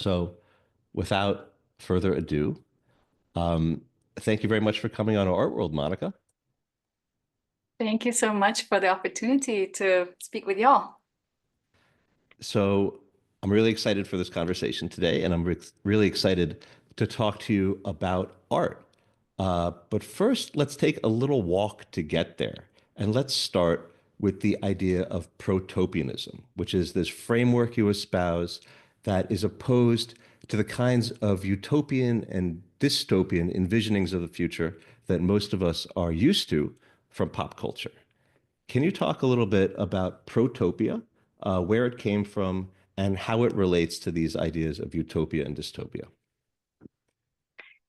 So, without further ado, um, thank you very much for coming on Art World, Monica. Thank you so much for the opportunity to speak with y'all. So, I'm really excited for this conversation today, and I'm really excited to talk to you about art. But first, let's take a little walk to get there. And let's start with the idea of protopianism, which is this framework you espouse that is opposed to the kinds of utopian and dystopian envisionings of the future that most of us are used to from pop culture. Can you talk a little bit about Protopia, where it came from, and how it relates to these ideas of utopia and dystopia?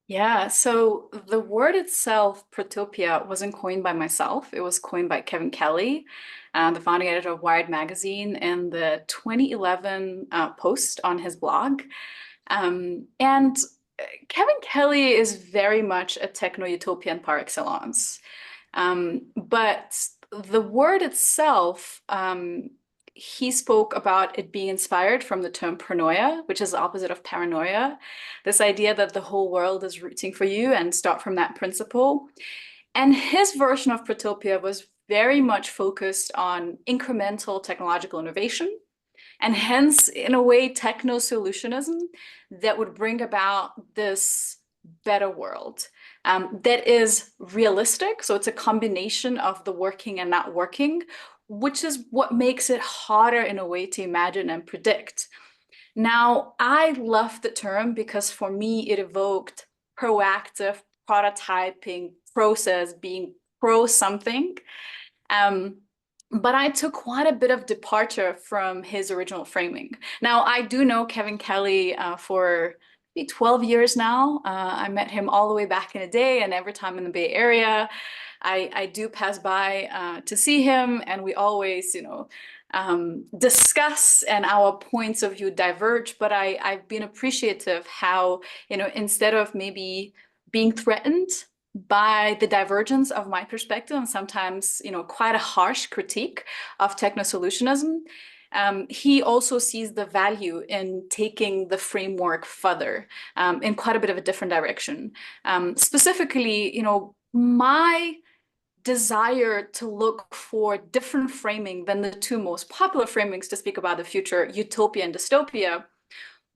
Yeah, so the word itself, Protopia, wasn't coined by myself. It was coined by Kevin Kelly, the founding editor of Wired magazine, in the 2011 post on his blog. And Kevin Kelly is very much a techno-utopian par excellence. But the word itself, he spoke about it being inspired from the term pronoia, which is the opposite of paranoia. This idea that the whole world is rooting for you and start from that principle. And his version of Protopia was very much focused on incremental technological innovation and hence, in a way, techno-solutionism that would bring about this better world that is realistic. So it's a combination of the working and not working, which is what makes it harder in a way to imagine and predict. Now, I love the term because for me, it evoked proactive prototyping process, being pro something. Um, but I took quite a bit of departure from his original framing. Now, I do know Kevin Kelly for maybe 12 years now. I met him all the way back in the day, and every time in the Bay Area, I do pass by to see him, and we always, discuss and our points of view diverge. But I've been appreciative how, instead of maybe being threatened by the divergence of my perspective and sometimes, quite a harsh critique of techno-solutionism, he also sees the value in taking the framework further in quite a bit of a different direction. Specifically, my desire to look for different framing than the two most popular framings to speak about the future, utopia and dystopia,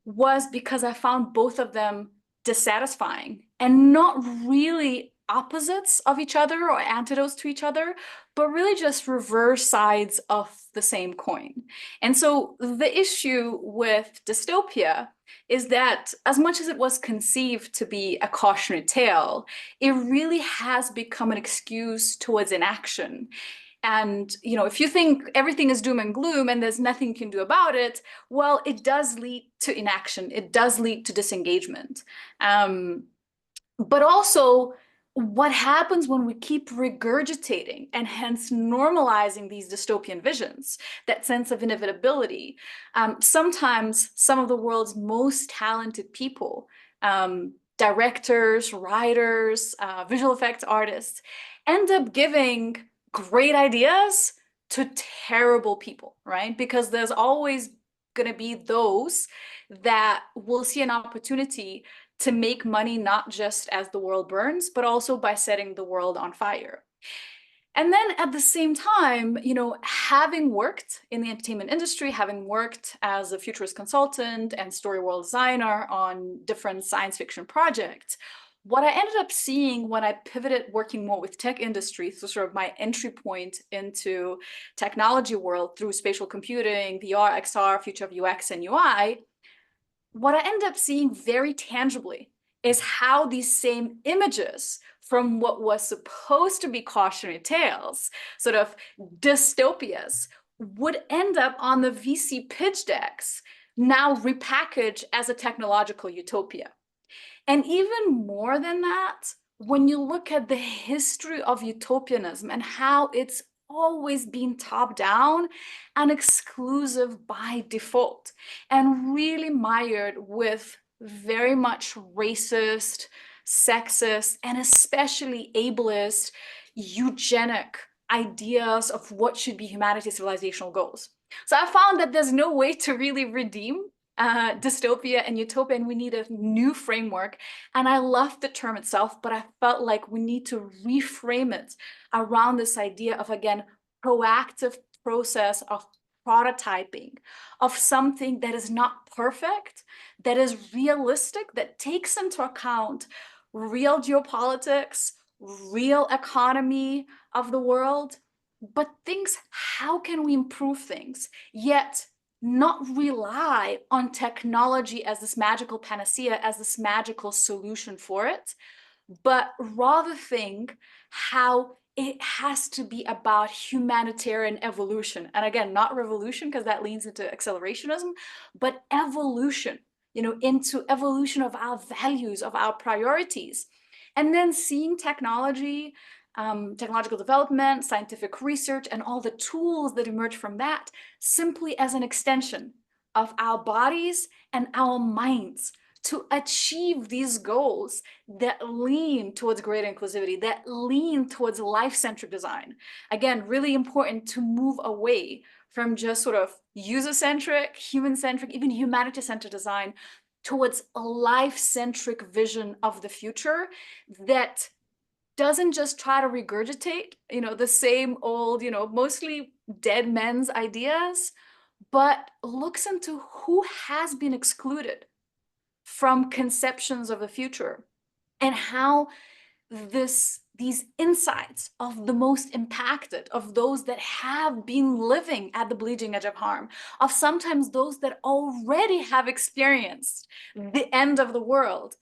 was because I found both of them dissatisfying and not really opposites of each other or antidotes to each other, but really just reverse sides of the same coin. And so the issue with dystopia is that as much as it was conceived to be a cautionary tale, it really has become an excuse towards inaction. And, if you think everything is doom and gloom and there's nothing you can do about it, well, it does lead to inaction. It does lead to disengagement. But also, what happens when we keep regurgitating and hence normalizing these dystopian visions, that sense of inevitability? Sometimes some of the world's most talented people, directors, writers, visual effects artists, end up giving great ideas to terrible people, right? Because there's always going to be those that will see an opportunity to make money, not just as the world burns, but also by setting the world on fire. And then at the same time, having worked in the entertainment industry, having worked as a futurist consultant and story world designer on different science fiction projects, what I ended up seeing when I pivoted working more with tech industry, so sort of my entry point into technology world through spatial computing, VR, XR, future of UX and UI, what I ended up seeing very tangibly is how these same images from what was supposed to be cautionary tales, sort of dystopias, would end up on the VC pitch decks, now repackaged as a technological utopia. And even more than that, when you look at the history of utopianism and how it's always been top down and exclusive by default, and really mired with very much racist, sexist, and especially ableist, eugenic ideas of what should be humanity's civilizational goals. So I found that there's no way to really redeem dystopia and utopia, and we need a new framework. And I love the term itself, but I felt like we need to reframe it around this idea of, again, proactive process of prototyping of something that is not perfect, that is realistic, that takes into account real geopolitics, real economy of the world, but thinks, how can we improve things, yet not rely on technology as this magical panacea, as this magical solution for it, but rather think how it has to be about humanitarian evolution. And again, not revolution, because that leans into accelerationism, but evolution, into evolution of our values, of our priorities. And then seeing technology, technological development, scientific research, and all the tools that emerge from that simply as an extension of our bodies and our minds to achieve these goals that lean towards greater inclusivity, that lean towards life-centric design. Again, really important to move away from just sort of user-centric, human-centric, even humanity-centered design towards a life-centric vision of the future that doesn't just try to regurgitate, the same old, mostly dead men's ideas, but looks into who has been excluded from conceptions of the future and how these insights of the most impacted, of those that have been living at the bleeding edge of harm, of sometimes those that already have experienced the end of the world,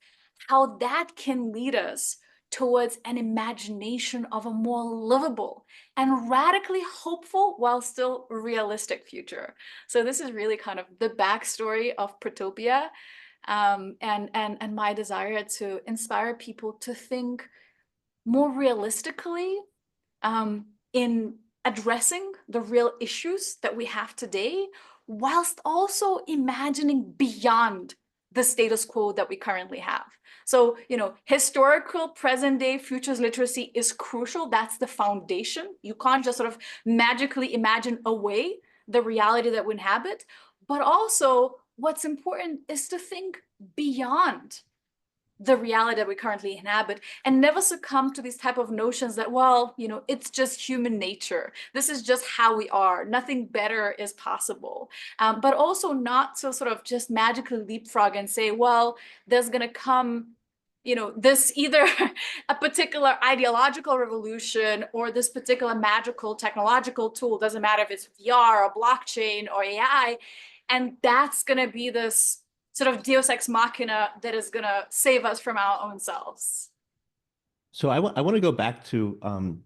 how that can lead us towards an imagination of a more livable and radically hopeful while still realistic future. So this is really kind of the backstory of Protopia, and my desire to inspire people to think more realistically in addressing the real issues that we have today, whilst also imagining beyond the status quo that we currently have. So, historical present day futures literacy is crucial. That's the foundation. You can't just sort of magically imagine away the reality that we inhabit, but also what's important is to think beyond the reality that we currently inhabit and never succumb to these type of notions that, well, it's just human nature. This is just how we are. Nothing better is possible. But also not to sort of just magically leapfrog and say, well, there's going to come, this either a particular ideological revolution or this particular magical technological tool, doesn't matter if it's VR or blockchain or AI, and that's going to be this sort of deus ex machina that is going to save us from our own selves. So I want to go back to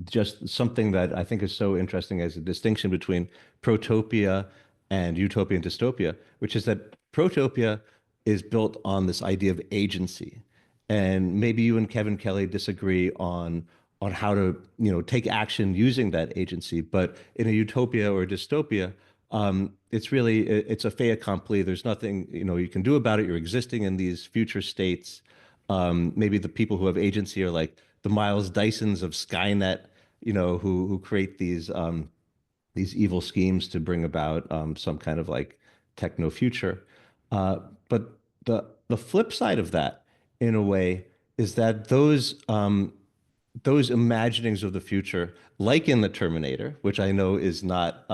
just something that I think is so interesting as a distinction between protopia and utopia and dystopia, which is that protopia is built on this idea of agency. And maybe you and Kevin Kelly disagree on how to, take action using that agency. But in a utopia or a dystopia, it's a fait accompli. There's nothing, you can do about it. You're existing in these future states. Maybe the people who have agency are like the Miles Dysons of Skynet, who create these evil schemes to bring about some kind of like techno future. But the flip side of that, in a way, is that those imaginings of the future, like in the Terminator, which I know is not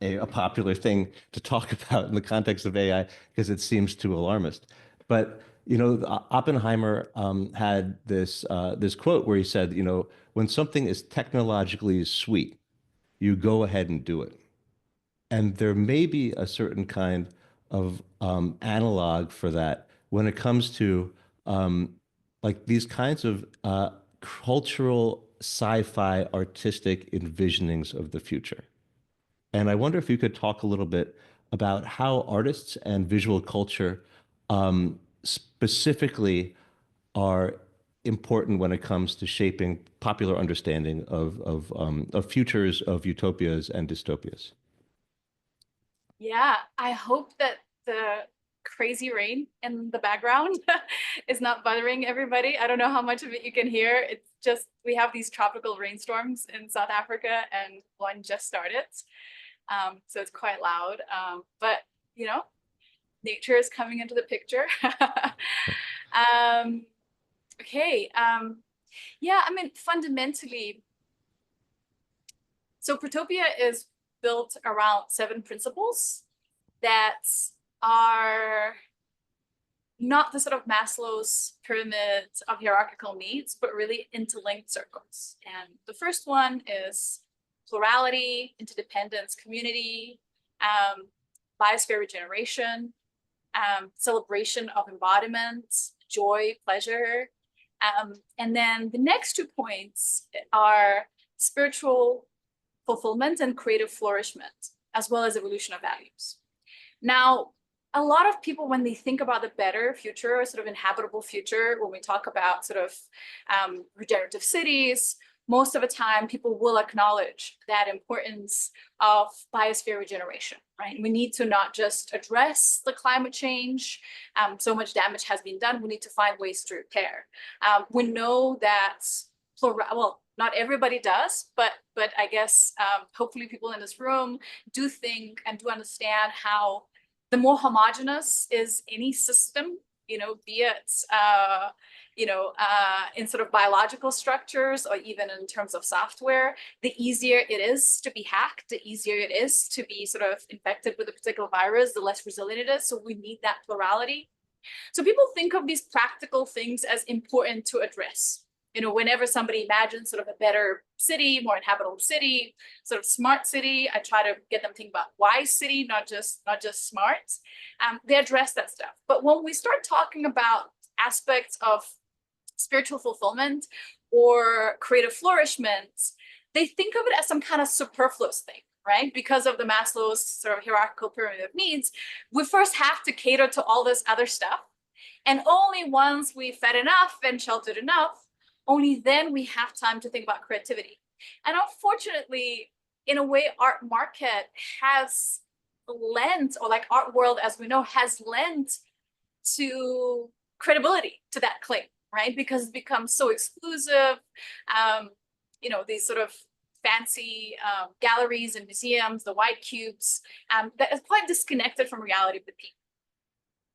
a popular thing to talk about in the context of AI because it seems too alarmist. But Oppenheimer had this quote where he said, when something is technologically sweet, you go ahead and do it. And there may be a certain kind of analog for that when it comes to like these kinds of cultural sci-fi artistic envisionings of the future. And I wonder if you could talk a little bit about how artists and visual culture specifically are important when it comes to shaping popular understanding of futures, of utopias and dystopias. Yeah, I hope that the crazy rain in the background is not bothering everybody. I don't know how much of it you can hear. It's just, we have these tropical rainstorms in South Africa and one just started. So it's quite loud. But, nature is coming into the picture. Okay. Yeah, I mean, fundamentally, so Protopia is built around 7 principles that are not the sort of Maslow's pyramid of hierarchical needs, but really interlinked circles. And the first one is plurality, interdependence, community, biosphere regeneration, celebration of embodiment, joy, pleasure. And then the next 2 points are spiritual fulfillment and creative flourishment, as well as evolution of values. Now, a lot of people, when they think about the better future, or sort of inhabitable future, when we talk about sort of regenerative cities, most of the time people will acknowledge that importance of biosphere regeneration, right? We need to not just address the climate change, so much damage has been done, we need to find ways to repair. We know that, well, not everybody does, but I guess hopefully people in this room do think and do understand how the more homogeneous is any system, be it in sort of biological structures or even in terms of software, the easier it is to be hacked, the easier it is to be sort of infected with a particular virus, the less resilient it is. So we need that plurality. So people think of these practical things as important to address. Whenever somebody imagines sort of a better city, more inhabitable city, sort of smart city, I try to get them to think about wise city, not just smart. They address that stuff. But when we start talking about aspects of spiritual fulfillment or creative flourishment, they think of it as some kind of superfluous thing, right? Because of the Maslow's sort of hierarchical pyramid of needs, we first have to cater to all this other stuff. And only once we fed enough and sheltered enough, only then we have time to think about creativity. And unfortunately, in a way, art market has lent, or like art world as we know, has lent to credibility to that claim, right? Because it becomes so exclusive. These sort of fancy galleries and museums, the white cubes, that is quite disconnected from reality of the people.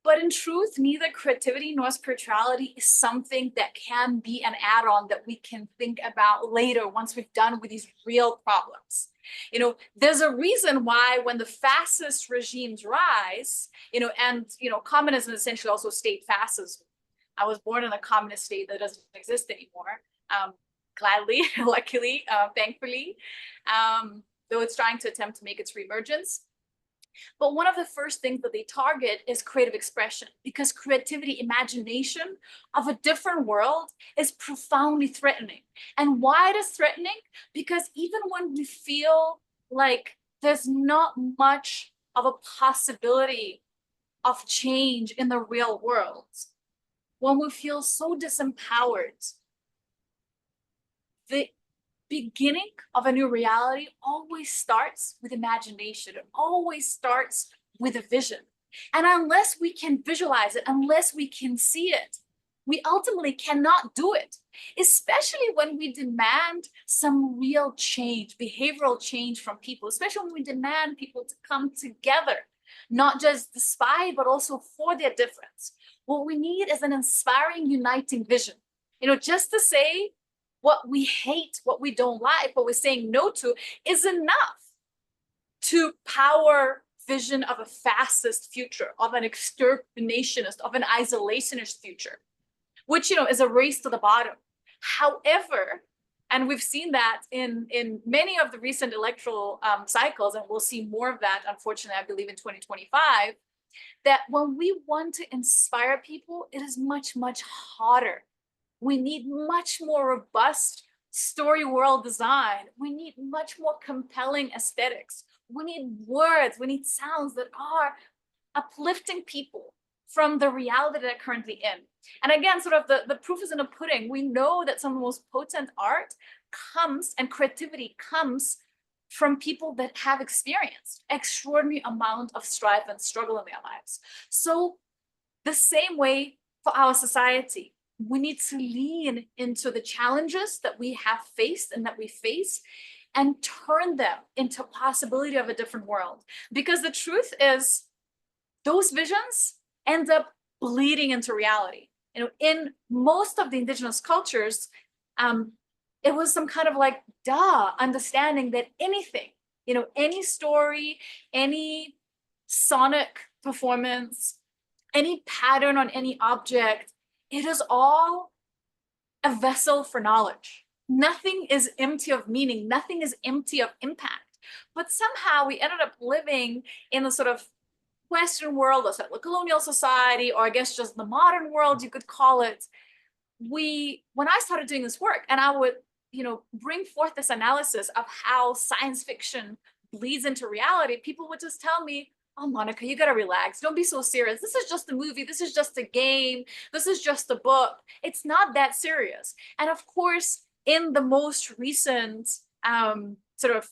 But in truth, neither creativity nor spirituality is something that can be an add-on that we can think about later once we've done with these real problems. There's a reason why when the fascist regimes rise, and communism essentially also state fascism. I was born in a communist state that doesn't exist anymore. Gladly, luckily, thankfully, though it's trying to attempt to make its reemergence. But one of the first things that they target is creative expression, because creativity, imagination of a different world is profoundly threatening. And why it is threatening? Because even when we feel like there's not much of a possibility of change in the real world, when we feel so disempowered, the beginning of a new reality always starts with imagination. It always starts with a vision. And unless we can visualize it, unless we can see it, we ultimately cannot do it, especially when we demand some real change, behavioral change from people, especially when we demand people to come together, not just despite, but also for their difference. What we need is an inspiring, uniting vision. Just to say, what we hate, what we don't like, what we're saying no to is enough to power vision of a fascist future, of an exterminationist, of an isolationist future, which, is a race to the bottom. However, and we've seen that in many of the recent electoral cycles, and we'll see more of that, unfortunately, I believe in 2025, that when we want to inspire people, it is much, much harder. We need much more robust story world design. We need much more compelling aesthetics. We need words, we need sounds that are uplifting people from the reality they're currently in. And again, sort of the proof is in the pudding. We know that some of the most potent art comes, and creativity comes, from people that have experienced extraordinary amount of strife and struggle in their lives. So the same way for our society, we need to lean into the challenges that we have faced and that we face and turn them into possibility of a different world. Because the truth is, those visions end up bleeding into reality. You know, in most of the indigenous cultures, it was some kind of like understanding that anything, you know, any story, any sonic performance, any pattern on any object, it is all a vessel for knowledge. Nothing is empty of meaning, nothing is empty of impact. But somehow we ended up living in a sort of Western world, or sort of colonial society, or I guess just the modern world, you could call it. When I started doing this work, and I would, you know, bring forth this analysis of how science fiction bleeds into reality, people would just tell me, oh, Monika, you gotta relax. Don't be so serious. This is just a movie. This is just a game. This is just a book. It's not that serious. And of course, in the most recent sort of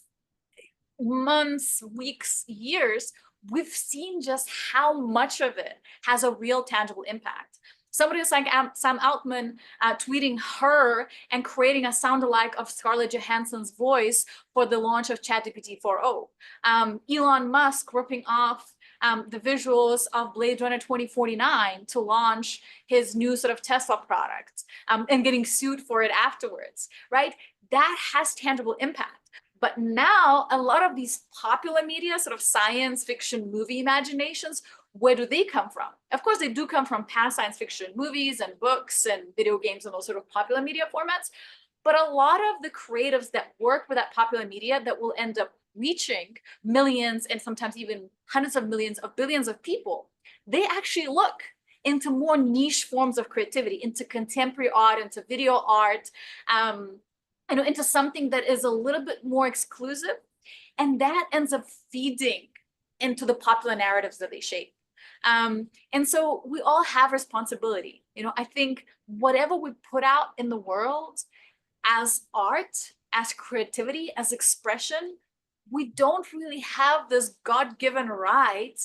months, weeks, years, we've seen just how much of it has a real tangible impact. Somebody like Sam Altman tweeting her and creating a sound-alike of Scarlett Johansson's voice for the launch of ChatGPT 4.0. Elon Musk ripping off the visuals of Blade Runner 2049 to launch his new sort of Tesla product and getting sued for it afterwards, right? That has tangible impact. But now a lot of these popular media, sort of science fiction movie imaginations, where do they come from? Of course, they do come from past science fiction movies and books and video games and those sort of popular media formats. But a lot of the creatives that work with that popular media that will end up reaching millions and sometimes even hundreds of millions of billions of people, they actually look into more niche forms of creativity, into contemporary art, into video art, you know, into something that is a little bit more exclusive. And that ends up feeding into the popular narratives that they shape. And so we all have responsibility. You know, I think whatever we put out in the world as art, as creativity, as expression, we don't really have this God-given right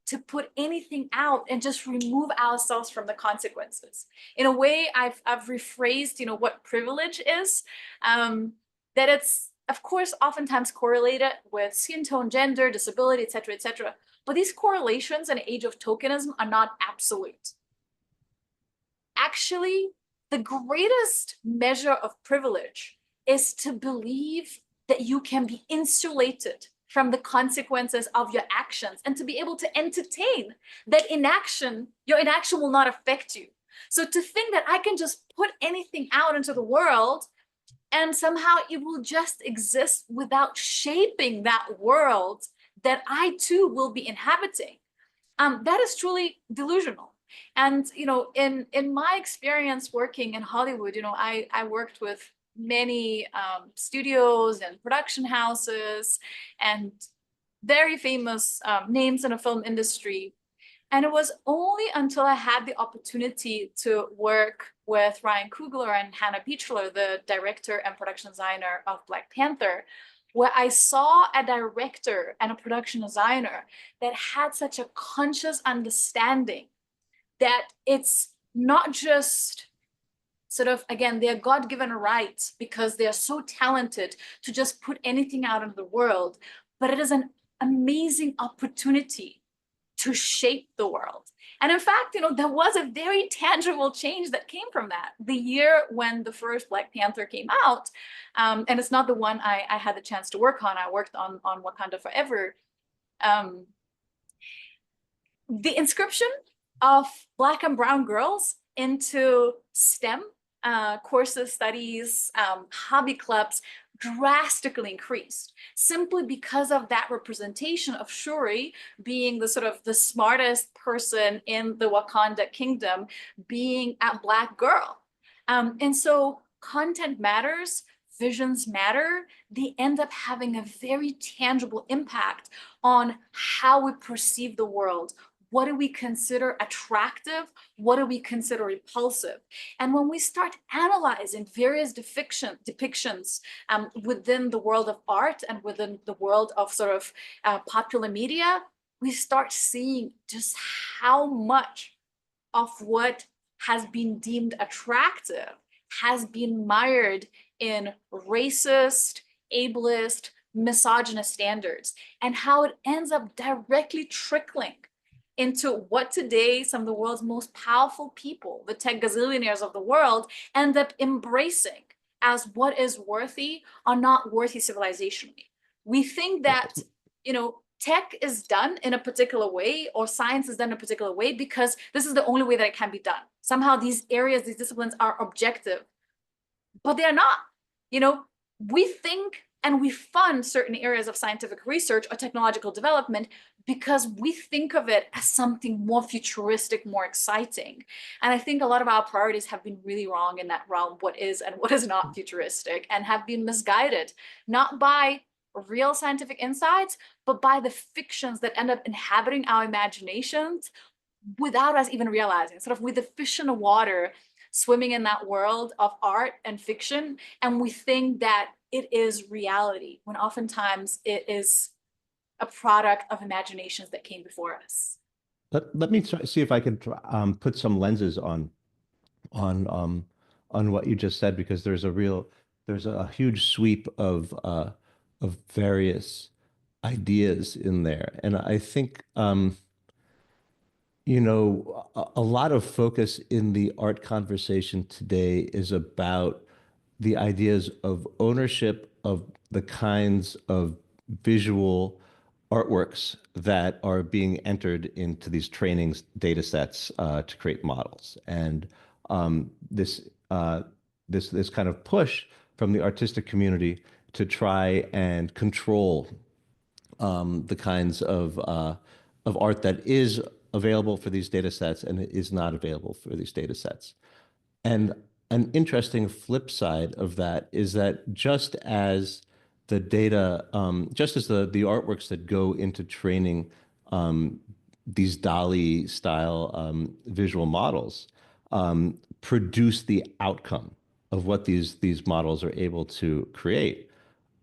to put anything out and just remove ourselves from the consequences. In a way, I've rephrased, you know, what privilege is, that it's, of course, oftentimes correlated with skin tone, gender, disability, et cetera, et cetera. But these correlations in an age of tokenism are not absolute. Actually, the greatest measure of privilege is to believe that you can be insulated from the consequences of your actions and to be able to entertain that your inaction will not affect you. So to think that I can just put anything out into the world and somehow it will just exist without shaping that world that I too will be inhabiting, that is truly delusional. And, you know, in my experience working in Hollywood, you know, I worked with many studios and production houses and very famous names in the film industry. And it was only until I had the opportunity to work with Ryan Coogler and Hannah Beachler, the director and production designer of Black Panther, where I saw a director and a production designer that had such a conscious understanding that it's not just sort of, again, their God-given right because they are so talented to just put anything out into the world, but it is an amazing opportunity to shape the world. And in fact, you know, there was a very tangible change that came from that. The year when the first Black Panther came out, and it's not the one I had the chance to work on, I worked on Wakanda Forever. The inscription of Black and brown girls into STEM courses, studies, hobby clubs drastically increased simply because of that representation of Shuri being the sort of the smartest person in the Wakanda kingdom, being a Black girl. And so content matters, visions matter. They end up having a very tangible impact on how we perceive the world. What do we consider attractive? What do we consider repulsive? And when we start analyzing various depictions within the world of art and within the world of sort of popular media, we start seeing just how much of what has been deemed attractive has been mired in racist, ableist, misogynist standards, and how it ends up directly trickling into what today some of the world's most powerful people, the tech gazillionaires of the world, end up embracing as what is worthy or not worthy civilizationally. We think that, tech is done in a particular way or science is done in a particular way because this is the only way that it can be done. Somehow these areas, these disciplines are objective, but they're not. We think and we fund certain areas of scientific research or technological development because we think of it as something more futuristic, more exciting. And I think a lot of our priorities have been really wrong in that realm, what is and what is not futuristic, and have been misguided, not by real scientific insights, but by the fictions that end up inhabiting our imaginations without us even realizing, sort of with the fish in the water, swimming in that world of art and fiction. And we think that it is reality, when oftentimes it is a product of imaginations that came before us. Let me try, see if I can put some lenses on what you just said, because there's a huge sweep of various ideas in there, and I think a lot of focus in the art conversation today is about the ideas of ownership of the kinds of visual artworks that are being entered into these training data sets to create models. And this kind of push from the artistic community to try and control the kinds of art that is available for these data sets and is not available for these data sets. And an interesting flip side of that is that just as the data, just as the artworks that go into training these DALI style visual models produce the outcome of what these models are able to create,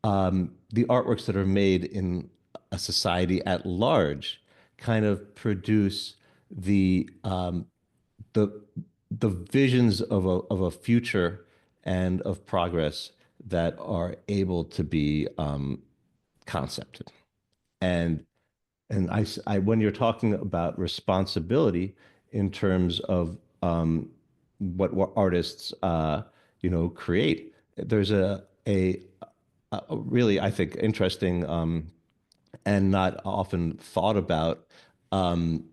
the artworks that are made in a society at large kind of produce the the the visions of a future and of progress that are able to be concepted. And when you're talking about responsibility in terms of what artists create, there's a really, I think, interesting and not often thought about um,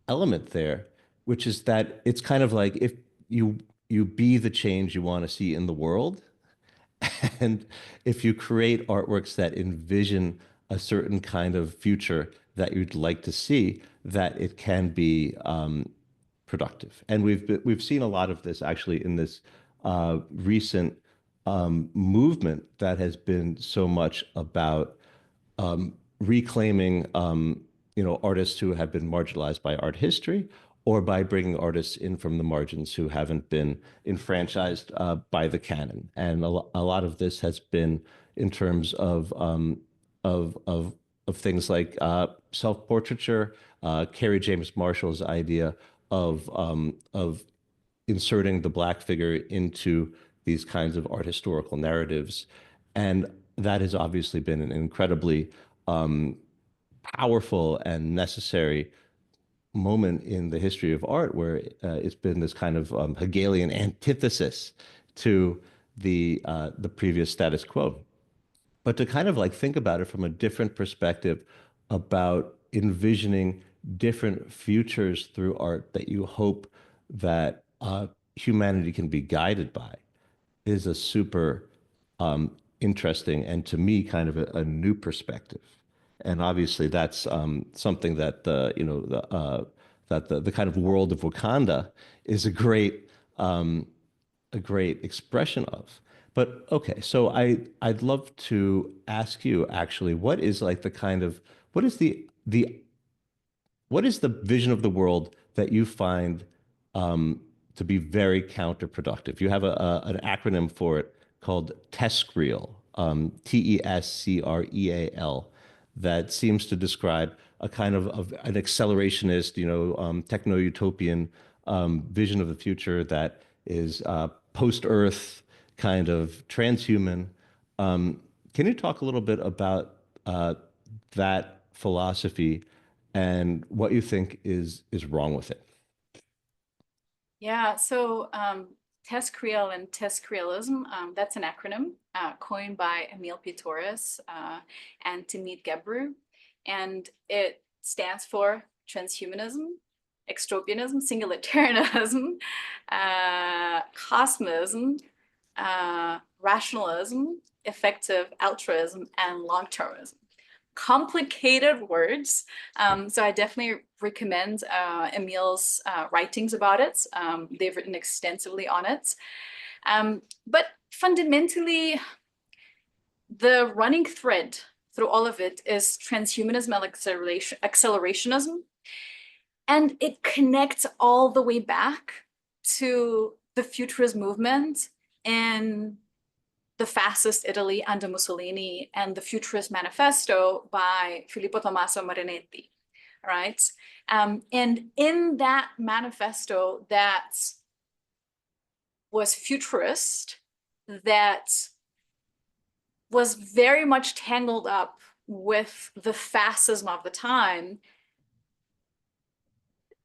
element there, which is that it's kind of like if you be the change you want to see in the world, and if you create artworks that envision a certain kind of future that you'd like to see, that it can be productive. And we've seen a lot of this actually in this recent movement that has been so much about reclaiming, artists who have been marginalized by art history, or by bringing artists in from the margins who haven't been enfranchised by the canon. And a lot of this has been in terms of of of things like self-portraiture, Kerry James Marshall's idea of inserting the Black figure into these kinds of art historical narratives. And that has obviously been an incredibly um, powerful and necessary moment in the history of art where it's been this kind of Hegelian antithesis to the previous status quo. But to kind of like think about it from a different perspective about envisioning different futures through art that you hope that humanity can be guided by is a super interesting and to me kind of a new perspective. And obviously that's something that the kind of world of Wakanda is a great expression of. But okay, so I'd love to ask you actually, what is like the kind of what is the what is the vision of the world that you find to be very counterproductive? You have an acronym for it called TESCREAL, TESCREAL, that seems to describe a kind of an accelerationist, techno-utopian vision of the future that is post-Earth, kind of transhuman. Can you talk a little bit about that philosophy and what you think is wrong with it. Yeah, so TESCREAL and TESCREALism, that's an acronym coined by Emil Pitoris and Timnit Gebru, and it stands for transhumanism, extropianism, singularitarianism, cosmism, rationalism, effective altruism, and long-termism. Complicated words. So I definitely recommend Emil's writings about it. They've written extensively on it. But fundamentally, the running thread through all of it is transhumanism and accelerationism. And it connects all the way back to the Futurist movement and the fascist Italy under Mussolini and the Futurist Manifesto by Filippo Tommaso Marinetti, right? And in that manifesto that was futurist, that was very much tangled up with the fascism of the time,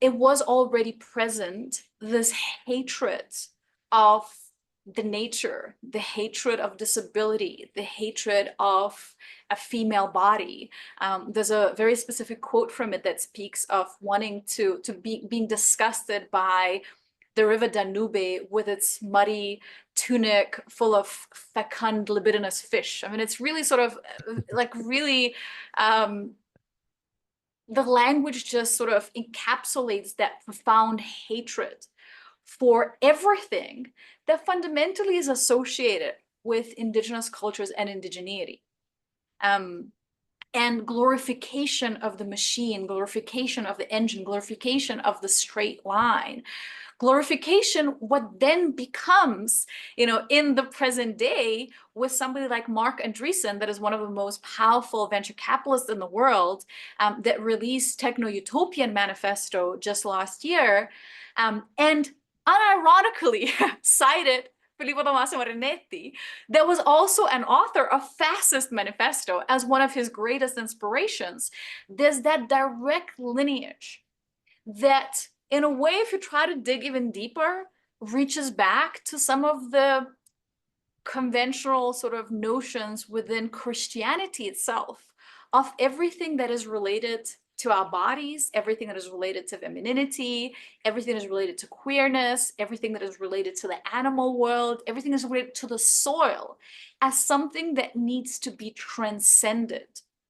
it was already present, this hatred of the nature, the hatred of disability, the hatred of a female body. There's a very specific quote from it that speaks of wanting being disgusted by the river Danube with its muddy tunic full of fecund libidinous fish. I mean, it's really sort of like really, the language just sort of encapsulates that profound hatred for everything that fundamentally is associated with indigenous cultures and indigeneity. And glorification of the machine, glorification of the engine, glorification of the straight line, glorification, what then becomes, in the present day with somebody like Mark Andreessen, that is one of the most powerful venture capitalists in the world, that released Techno-Utopian Manifesto just last year, and unironically cited Filippo Tommaso Marinetti, that was also an author of Fascist Manifesto as one of his greatest inspirations. There's that direct lineage that, in a way, if you try to dig even deeper, reaches back to some of the conventional sort of notions within Christianity itself of everything that is related to our bodies, everything that is related to femininity, everything that is related to queerness, everything that is related to the animal world, everything that is related to the soil, as something that needs to be transcended,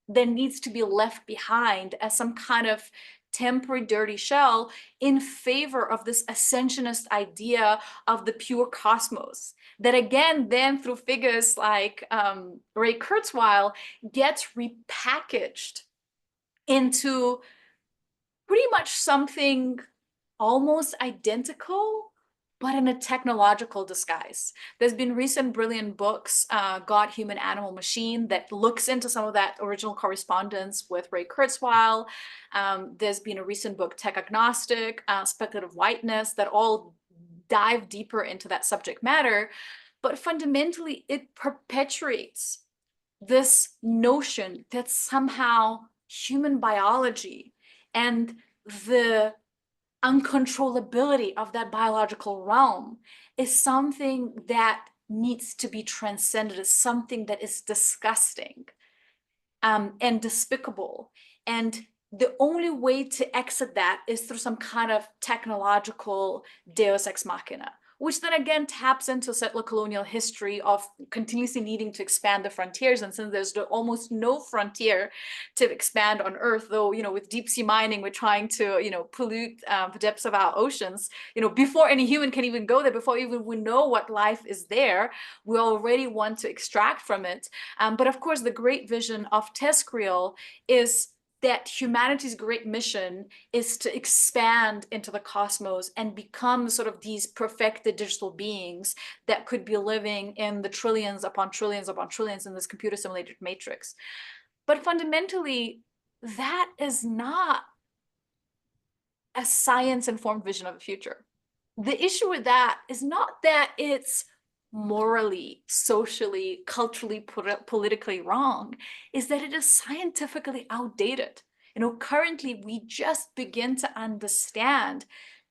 that needs to be left behind as some kind of temporary dirty shell in favor of this ascensionist idea of the pure cosmos, that again, then through figures like Ray Kurzweil, gets repackaged into pretty much something almost identical, but in a technological disguise. There's been recent brilliant books, God, Human, Animal, Machine, that looks into some of that original correspondence with Ray Kurzweil. There's been a recent book, Tech Agnostic, Speculative Whiteness, that all dive deeper into that subject matter. But fundamentally, it perpetuates this notion that somehow human biology and the uncontrollability of that biological realm is something that needs to be transcended, is something that is disgusting and despicable. And the only way to exit that is through some kind of technological deus ex machina, which then again taps into settler colonial history of continuously needing to expand the frontiers. And since there's almost no frontier to expand on Earth, though, with deep sea mining, we're trying to, pollute the depths of our oceans, before any human can even go there, before even we know what life is there, we already want to extract from it. But of course, the great vision of TESCREAL is that humanity's great mission is to expand into the cosmos and become sort of these perfected digital beings that could be living in the trillions upon trillions upon trillions in this computer simulated matrix. But fundamentally, that is not a science-informed vision of the future. The issue with that is not that it's morally, socially, culturally, politically wrong, is that it is scientifically outdated. Currently we just begin to understand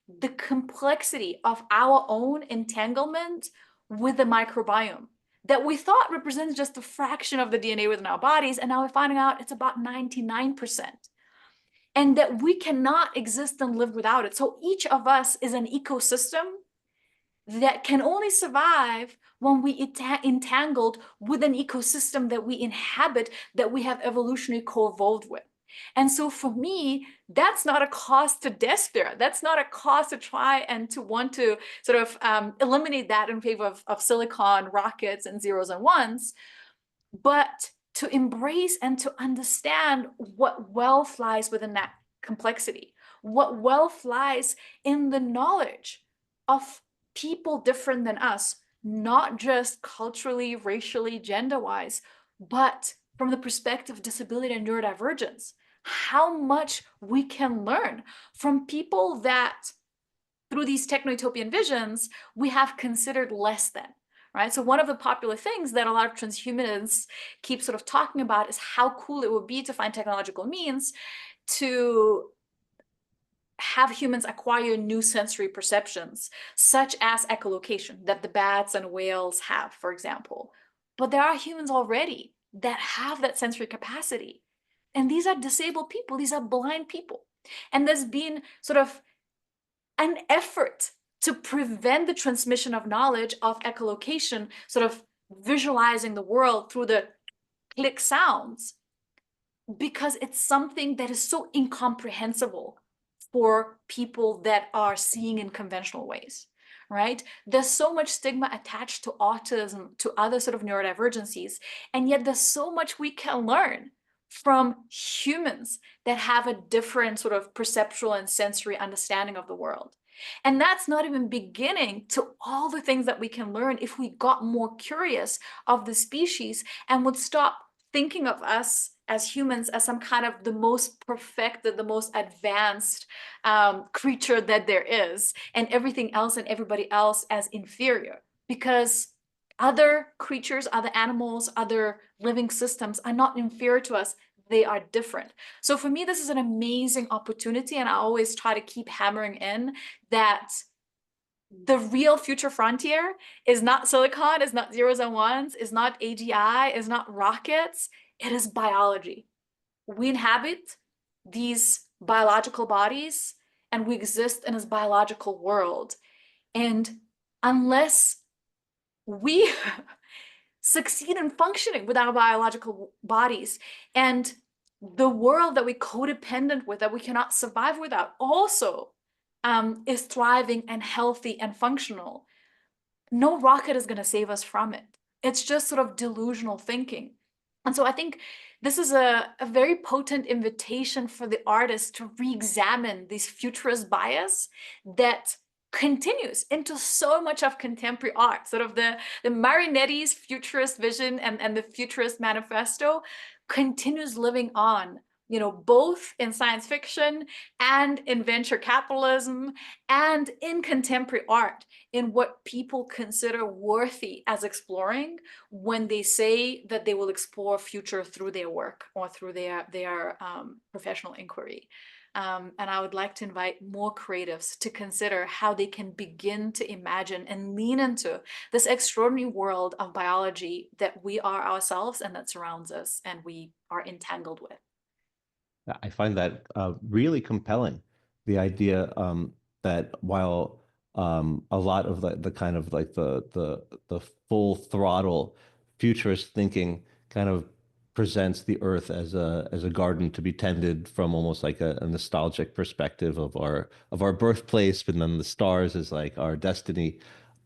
the complexity of our own entanglement with the microbiome that we thought represents just a fraction of the DNA within our bodies, and now we're finding out it's about 99%. And that we cannot exist and live without it. So each of us is an ecosystem that can only survive when we entangled with an ecosystem that we inhabit, that we have evolutionarily co-evolved with. And so for me, that's not a cause to despair. That's not a cause to try and to want to sort of eliminate that in favor of silicon, rockets, and zeros and ones, but to embrace and to understand what wealth lies within that complexity, what wealth lies in the knowledge of people different than us, not just culturally, racially, gender-wise, but from the perspective of disability and neurodivergence, how much we can learn from people that through these techno-utopian visions, we have considered less than. Right? So one of the popular things that a lot of transhumanists keep sort of talking about is how cool it would be to find technological means to have humans acquire new sensory perceptions, such as echolocation that the bats and whales have, for example. But there are humans already that have that sensory capacity. And these are disabled people, these are blind people. And there's been sort of an effort to prevent the transmission of knowledge of echolocation, sort of visualizing the world through the click sounds, because it's something that is so incomprehensible for people that are seeing in conventional ways, right? There's so much stigma attached to autism, to other sort of neurodivergencies, and yet there's so much we can learn from humans that have a different sort of perceptual and sensory understanding of the world. And that's not even beginning to all the things that we can learn if we got more curious of the species and would stop thinking of us as humans as some kind of the most perfected, the most advanced creature that there is, and everything else and everybody else as inferior. Because other creatures, other animals, other living systems are not inferior to us. They are different. So for me, this is an amazing opportunity. And I always try to keep hammering in that the real future frontier is not silicon, is not zeros and ones, is not AGI, is not rockets. It is biology. We inhabit these biological bodies and we exist in this biological world. And unless we succeed in functioning with our biological bodies and the world that we codependent with, that we cannot survive without, also is thriving and healthy and functional, no rocket is going to save us from it. It's just sort of delusional thinking. And so I think this is a very potent invitation for the artist to re-examine this futurist bias that continues into so much of contemporary art. Sort of the Marinetti's futurist vision and the futurist manifesto continues living on, both in science fiction and in venture capitalism and in contemporary art, in what people consider worthy as exploring when they say that they will explore future through their work or through their professional inquiry. And I would like to invite more creatives to consider how they can begin to imagine and lean into this extraordinary world of biology that we are ourselves and that surrounds us and we are entangled with. I find that really compelling. The idea that while a lot of the kind of like the full throttle futurist thinking kind of presents the earth as a garden to be tended from almost like a nostalgic perspective of our birthplace, but then the stars as like our destiny.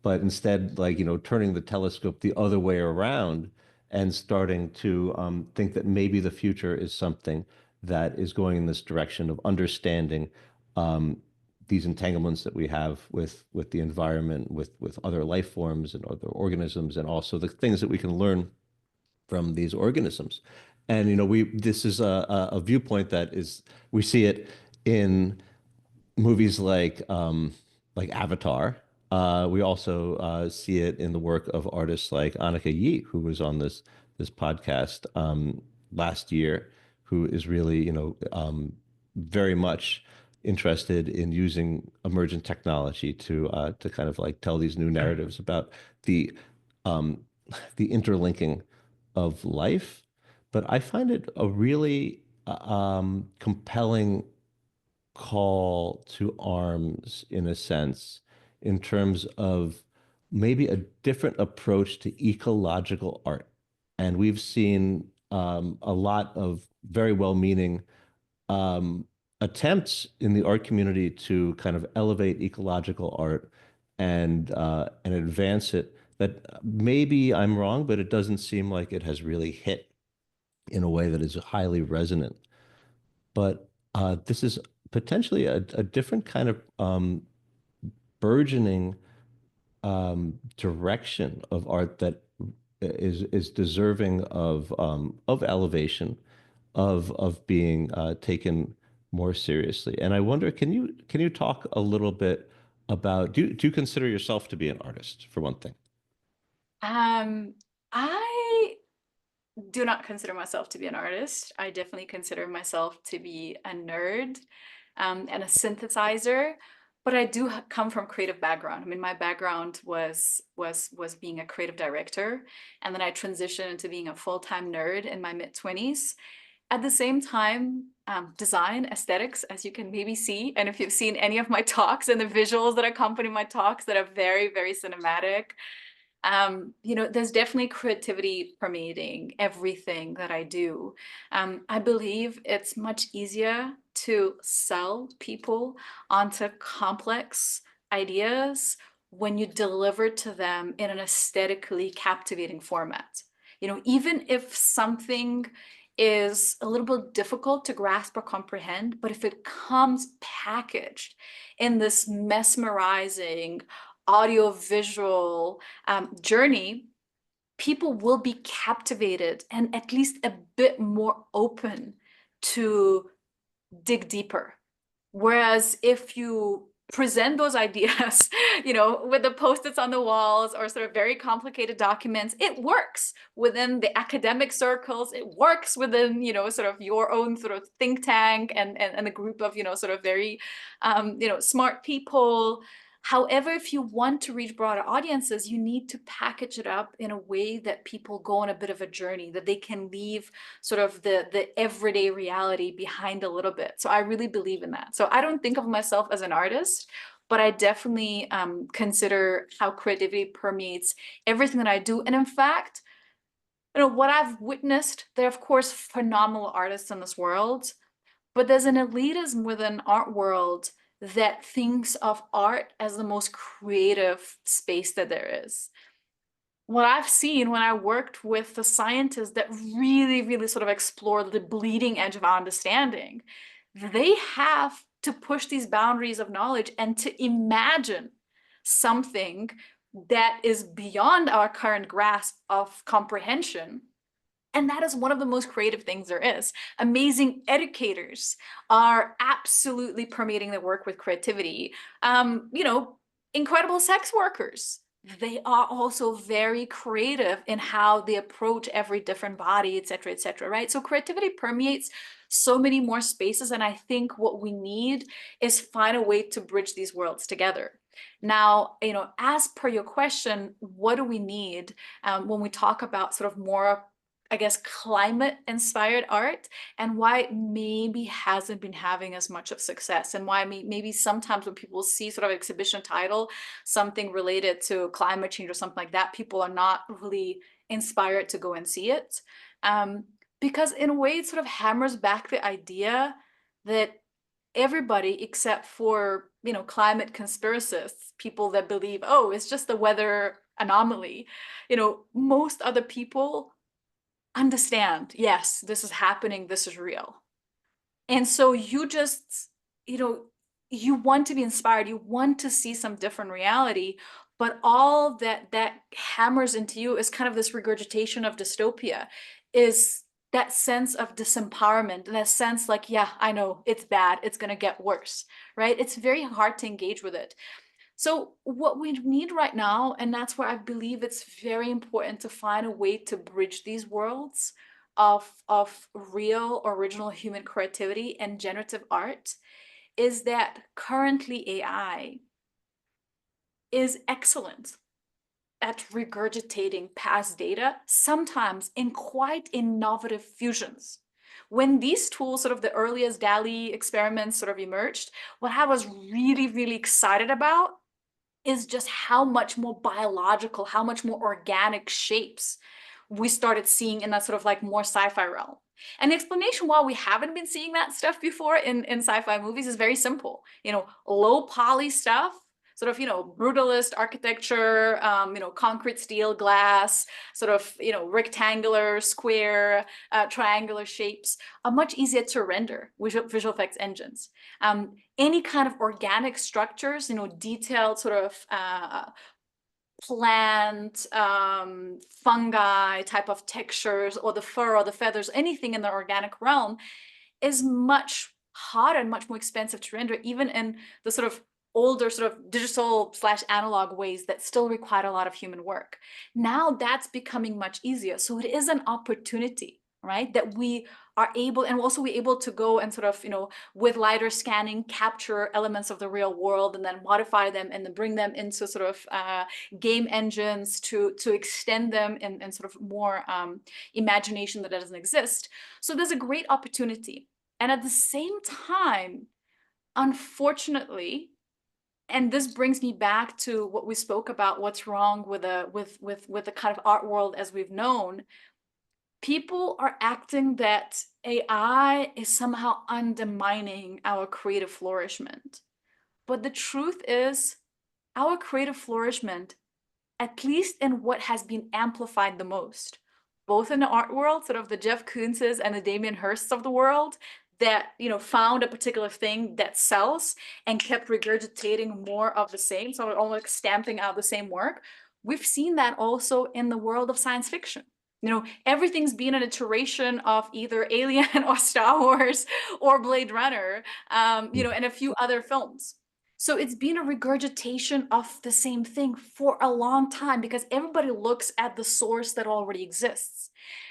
But instead, like, turning the telescope the other way around and starting to think that maybe the future is something that is going in this direction of understanding these entanglements that we have with the environment, with other life forms and other organisms, and also the things that we can learn from these organisms. And this is a viewpoint that is, we see it in movies like Avatar. We also see it in the work of artists like Annika Yee, who was on this podcast last year, who is really, very much interested in using emergent technology to kind of like tell these new narratives about the um, the interlinking of life. But I find it a really compelling call to arms in a sense, in terms of maybe a different approach to ecological art. And we've seen a lot of very well-meaning um, attempts in the art community to kind of elevate ecological art and advance it. That maybe I'm wrong, but it doesn't seem like it has really hit in a way that is highly resonant. But this is potentially a different kind of burgeoning direction of art that is deserving of elevation, of being taken more seriously. And I wonder, can you talk a little bit about, do you consider yourself to be an artist, for one thing? Um, I do not consider myself to be an artist. I definitely consider myself to be a nerd, and a synthesizer. But I do come from creative background. I mean, my background was being a creative director, and then I transitioned into being a full-time nerd in my mid-20s. At the same time, design, aesthetics, as you can maybe see, and if you've seen any of my talks and the visuals that accompany my talks that are very, very cinematic, there's definitely creativity permeating everything that I do. I believe it's much easier to sell people onto complex ideas when you deliver to them in an aesthetically captivating format. Even if something is a little bit difficult to grasp or comprehend, but if it comes packaged in this mesmerizing audio-visual journey, people will be captivated and at least a bit more open to dig deeper. Whereas if you present those ideas, with the post-its on the walls or sort of very complicated documents, it works within the academic circles, it works within, sort of your own sort of think tank and a group of, sort of very, smart people. However, if you want to reach broader audiences, you need to package it up in a way that people go on a bit of a journey, that they can leave sort of the everyday reality behind a little bit. So I really believe in that. So I don't think of myself as an artist, but I definitely consider how creativity permeates everything that I do. And in fact, what I've witnessed, there are of course phenomenal artists in this world, but there's an elitism within art world that thinks of art as the most creative space that there is. What I've seen when I worked with the scientists that really, really sort of explore the bleeding edge of our understanding, they have to push these boundaries of knowledge and to imagine something that is beyond our current grasp of comprehension. And that is one of the most creative things there is. Amazing educators are absolutely permeating their work with creativity. Incredible sex workers, they are also very creative in how they approach every different body, et cetera, right? So creativity permeates so many more spaces. And I think what we need is find a way to bridge these worlds together. Now, as per your question, what do we need when we talk about sort of more, I guess, climate inspired art, and why it maybe hasn't been having as much of success, and why maybe sometimes when people see sort of exhibition title, something related to climate change or something like that, people are not really inspired to go and see it. Because in a way, it sort of hammers back the idea that everybody except for, climate conspiracists, people that believe, oh, it's just the weather anomaly, most other people understand, yes, this is happening, this is real. And so you just, you want to be inspired, you want to see some different reality, but all that hammers into you is kind of this regurgitation of dystopia, is that sense of disempowerment, that sense like, yeah, I know it's bad, it's going to get worse, right? It's very hard to engage with it. So what we need right now, and that's where I believe it's very important to find a way to bridge these worlds, of real original human creativity and generative art is that currently AI is excellent at regurgitating past data, sometimes in quite innovative fusions. When these tools, sort of the earliest DALL-E experiments sort of emerged, what I was really, really excited about is just how much more biological, how much more organic shapes we started seeing in that sort of like more sci-fi realm. And the explanation why we haven't been seeing that stuff before in sci-fi movies is very simple. Low poly stuff, sort of, brutalist architecture, concrete, steel, glass, sort of, rectangular, square, triangular shapes are much easier to render with visual effects engines. Any kind of organic structures, detailed sort of plant, fungi type of textures, or the fur or the feathers, anything in the organic realm is much harder and much more expensive to render, even in the sort of older sort of digital/analog ways that still require a lot of human work. Now that's becoming much easier. So it is an opportunity, right? That we are able, and also we're able to go and sort of, with LiDAR scanning, capture elements of the real world and then modify them and then bring them into sort of game engines to extend them in sort of more imagination that doesn't exist. So there's a great opportunity. And at the same time, unfortunately, and this brings me back to what we spoke about, what's wrong with the kind of art world as we've known. People are acting that AI is somehow undermining our creative flourishment. But the truth is, our creative flourishment, at least in what has been amplified the most, both in the art world, sort of the Jeff Koonses and the Damien Hirsts of the world, that found a particular thing that sells and kept regurgitating more of the same, so almost like stamping out the same work. We've seen that also in the world of science fiction. Everything's been an iteration of either Alien or Star Wars or Blade Runner, and a few other films. So it's been a regurgitation of the same thing for a long time because everybody looks at the source that already exists.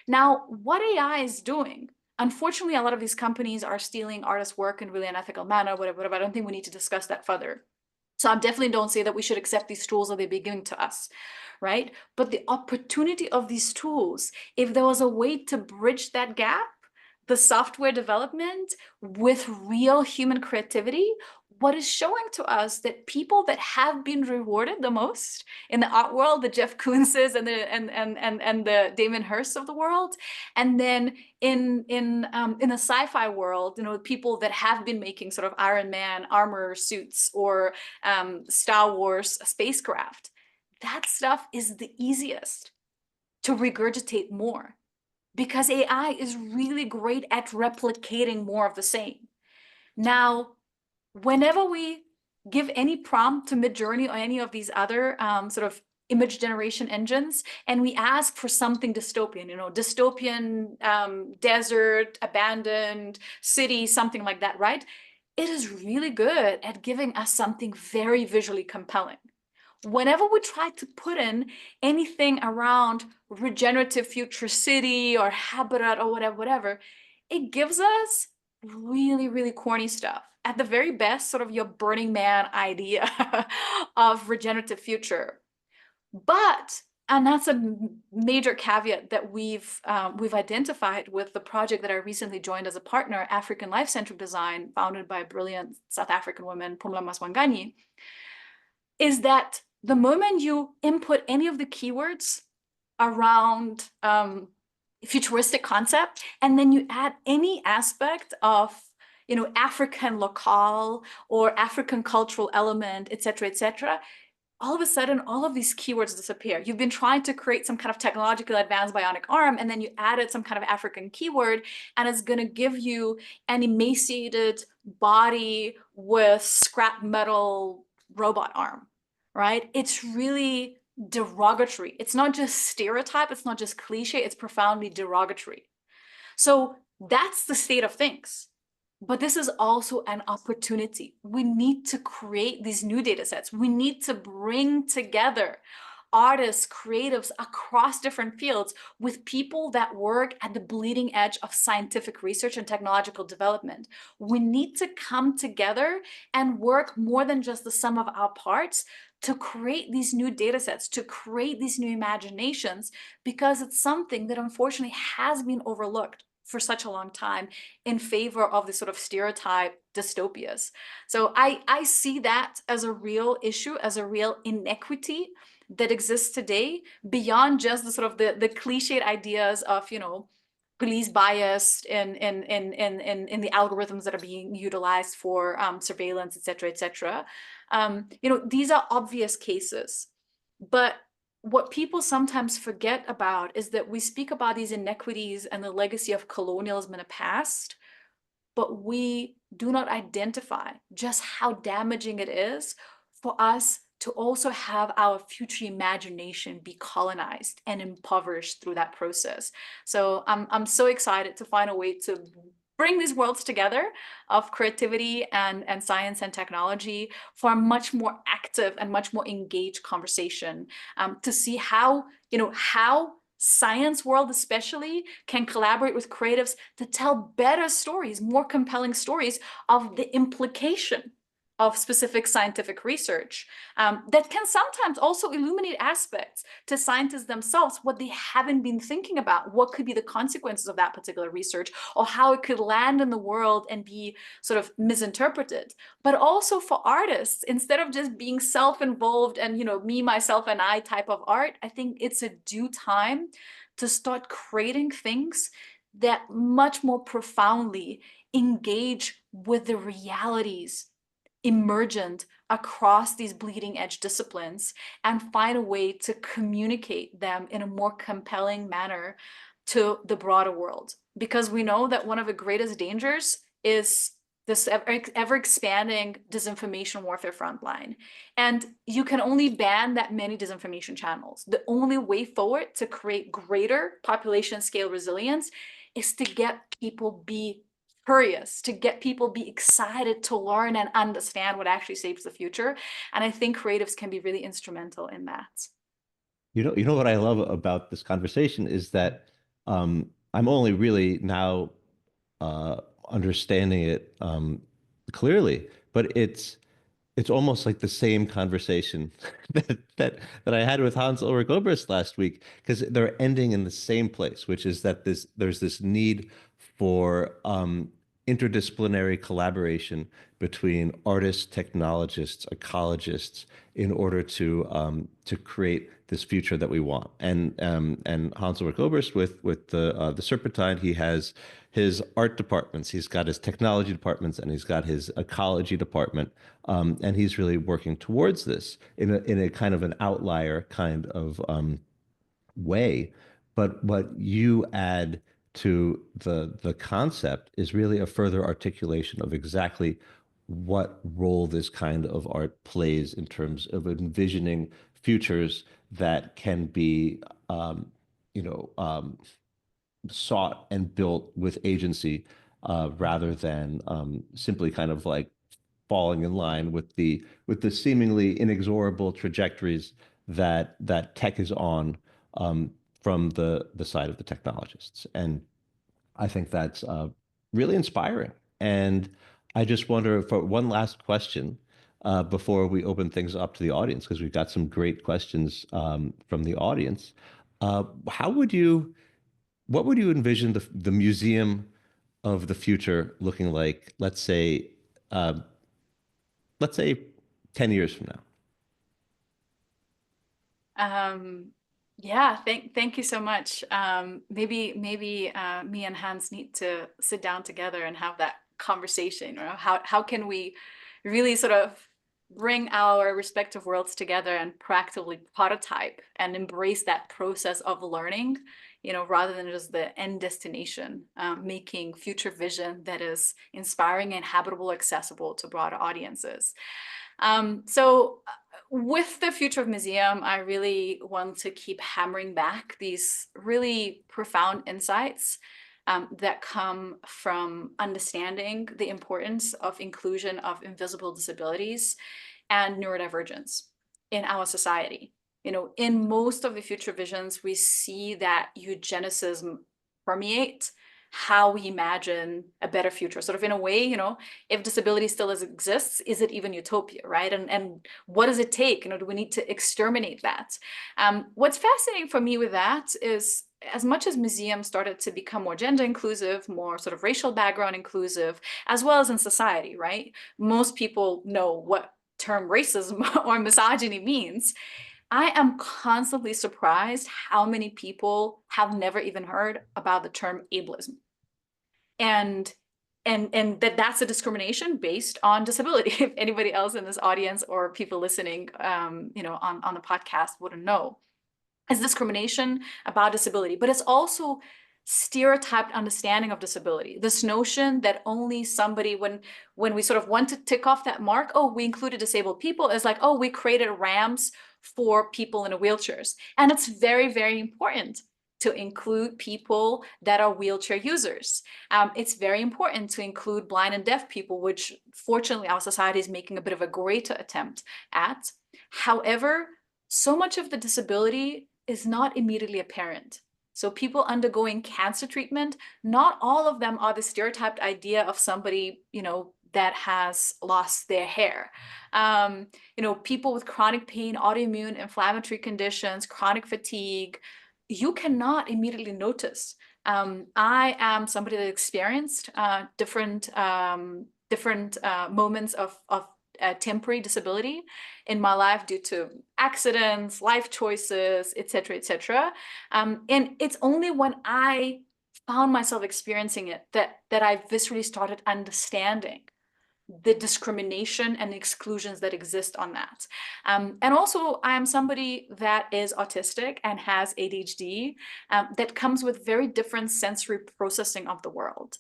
Now, what AI is doing, unfortunately, a lot of these companies are stealing artists' work in really unethical manner, whatever. I don't think we need to discuss that further. So I definitely don't say that we should accept these tools that they're giving to us, right? But the opportunity of these tools, if there was a way to bridge that gap, the software development with real human creativity, what is showing to us that people that have been rewarded the most in the art world, the Jeff Koonses and the Damien Hirsts of the world, and then in the sci-fi world, people that have been making sort of Iron Man armor suits or Star Wars spacecraft, that stuff is the easiest to regurgitate more because AI is really great at replicating more of the same. Now, whenever we give any prompt to Midjourney or any of these other sort of image generation engines, and we ask for something dystopian, dystopian desert, abandoned city, something like that, right? It is really good at giving us something very visually compelling. Whenever we try to put in anything around regenerative future city or habitat or whatever, it gives us really, really corny stuff. At the very best, sort of your Burning Man idea of regenerative future. But, and that's a major caveat that we've identified with the project that I recently joined as a partner, African Life-Centric Design, founded by a brilliant South African woman, Pumla Maswanganyi, is that the moment you input any of the keywords around futuristic concept, and then you add any aspect of African locale or African cultural element, etc., all of a sudden, all of these keywords disappear. You've been trying to create some kind of technologically advanced bionic arm, and then you added some kind of African keyword, and it's going to give you an emaciated body with scrap metal robot arm, right? It's really derogatory. It's not just stereotype, it's not just cliche, it's profoundly derogatory. So that's the state of things. But this is also an opportunity. We need to create these new data sets. We need to bring together artists, creatives across different fields with people that work at the bleeding edge of scientific research and technological development. We need to come together and work more than just the sum of our parts to create these new data sets, to create these new imaginations, because it's something that unfortunately has been overlooked for such a long time in favor of the sort of stereotype dystopias. So I see that as a real issue, as a real inequity that exists today, beyond just the sort of the cliched ideas of, you know, police bias in the algorithms that are being utilized for surveillance, et cetera, et cetera. You know, these are obvious cases, but what people sometimes forget about is that we speak about these inequities and the legacy of colonialism in the past, but we do not identify just how damaging it is for us to also have our future imagination be colonized and impoverished through that process. So I'm so excited to find a way to bring these worlds together of creativity and science and technology for a much more active and much more engaged conversation, to see how, you know, how science world especially can collaborate with creatives to tell better stories, more compelling stories of the implication of specific scientific research, that can sometimes also illuminate aspects to scientists themselves, what they haven't been thinking about, what could be the consequences of that particular research, or how it could land in the world and be sort of misinterpreted. But also for artists, instead of just being self-involved and, you know, me, myself, and I type of art, I think it's a due time to start creating things that much more profoundly engage with the realities emergent across these bleeding edge disciplines and find a way to communicate them in a more compelling manner to the broader world. Because we know that one of the greatest dangers is this ever expanding disinformation warfare frontline. And you can only ban that many disinformation channels. The only way forward to create greater population scale resilience is to get people be curious, to get people be excited to learn and understand what actually shapes the future. And I think creatives can be really instrumental in that. You know what I love about this conversation is that I'm only really now understanding it clearly, but it's almost like the same conversation that I had with Hans Ulrich Obrist last week, because they're ending in the same place, which is that there's this need for interdisciplinary collaboration between artists, technologists, ecologists, in order to create this future that we want. And Hans Ulrich Obrist with the Serpentine, he has his art departments, he's got his technology departments, and he's got his ecology department. And he's really working towards this in a kind of an outlier kind of way. But what you add to the concept is really a further articulation of exactly what role this kind of art plays in terms of envisioning futures that can be, you know, sought and built with agency, rather than simply kind of like falling in line with the seemingly inexorable trajectories that tech is on, from the side of the technologists. And I think that's really inspiring. And I just wonder, for one last question, before we open things up to the audience, because we've got some great questions from the audience. How would you, what would you envision the museum of the future looking like, uh, let's say 10 years from now? Yeah, thank you so much. Maybe me and Hans need to sit down together and have that conversation. You know, how can we really sort of bring our respective worlds together and practically prototype and embrace that process of learning, you know, rather than just the end destination, making future vision that is inspiring and habitable, accessible to broader audiences. So with the future of museum, I really want to keep hammering back these really profound insights that come from understanding the importance of inclusion of invisible disabilities and neurodivergence in our society. in most of the future visions, we see that eugenicism permeate how we imagine a better future. Sort of in a way, if disability still exists, is it even utopia, right? And what does it take? Do we need to exterminate that? What's fascinating for me with that is, as much as museums started to become more gender inclusive, more sort of racial background inclusive, as well as in society, right? Most people know what term racism or misogyny means. I am constantly surprised how many people have never even heard about the term ableism. And that's a discrimination based on disability. If anybody else in this audience or people listening, on the podcast wouldn't know, it's discrimination about disability, but it's also stereotyped understanding of disability. This notion that only somebody, when we sort of want to tick off that mark, oh, we included disabled people, is like, oh, we created ramps for people in wheelchairs. And it's very, very important to include people that are wheelchair users. It's very important to include blind and deaf people, which fortunately our society is making a bit of a greater attempt at. However, so much of the disability is not immediately apparent. So people undergoing cancer treatment, not all of them are the stereotyped idea of somebody, that has lost their hair. People with chronic pain, autoimmune, inflammatory conditions, chronic fatigue, you cannot immediately notice. I am somebody that experienced different moments of temporary disability in my life due to accidents, life choices, etc., etc. And it's only when I found myself experiencing it that I viscerally started understanding the discrimination and exclusions that exist on that. And also, I am somebody that is autistic and has ADHD, that comes with very different sensory processing of the world.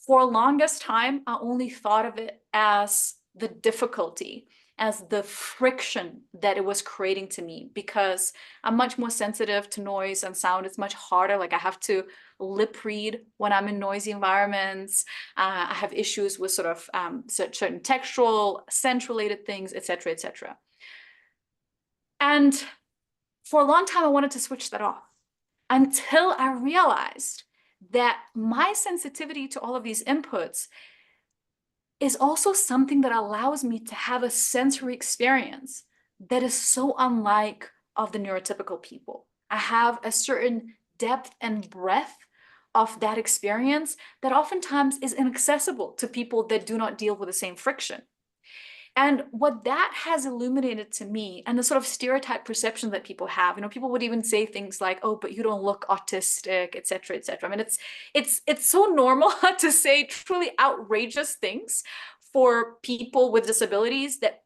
For longest time, I only thought of it as the difficulty, as the friction that it was creating to me, because I'm much more sensitive to noise and sound. It's much harder. Like I have to lip read when I'm in noisy environments. I have issues with sort of certain textual, scent related things, etc., etc. And for a long time, I wanted to switch that off until I realized that my sensitivity to all of these inputs is also something that allows me to have a sensory experience that is so unlike of the neurotypical people. I have a certain depth and breadth of that experience that oftentimes is inaccessible to people that do not deal with the same friction. And what that has illuminated to me, and the sort of stereotype perception that people have, people would even say things like, "Oh, but you don't look autistic," etc., etc. I mean, it's so normal to say truly outrageous things for people with disabilities that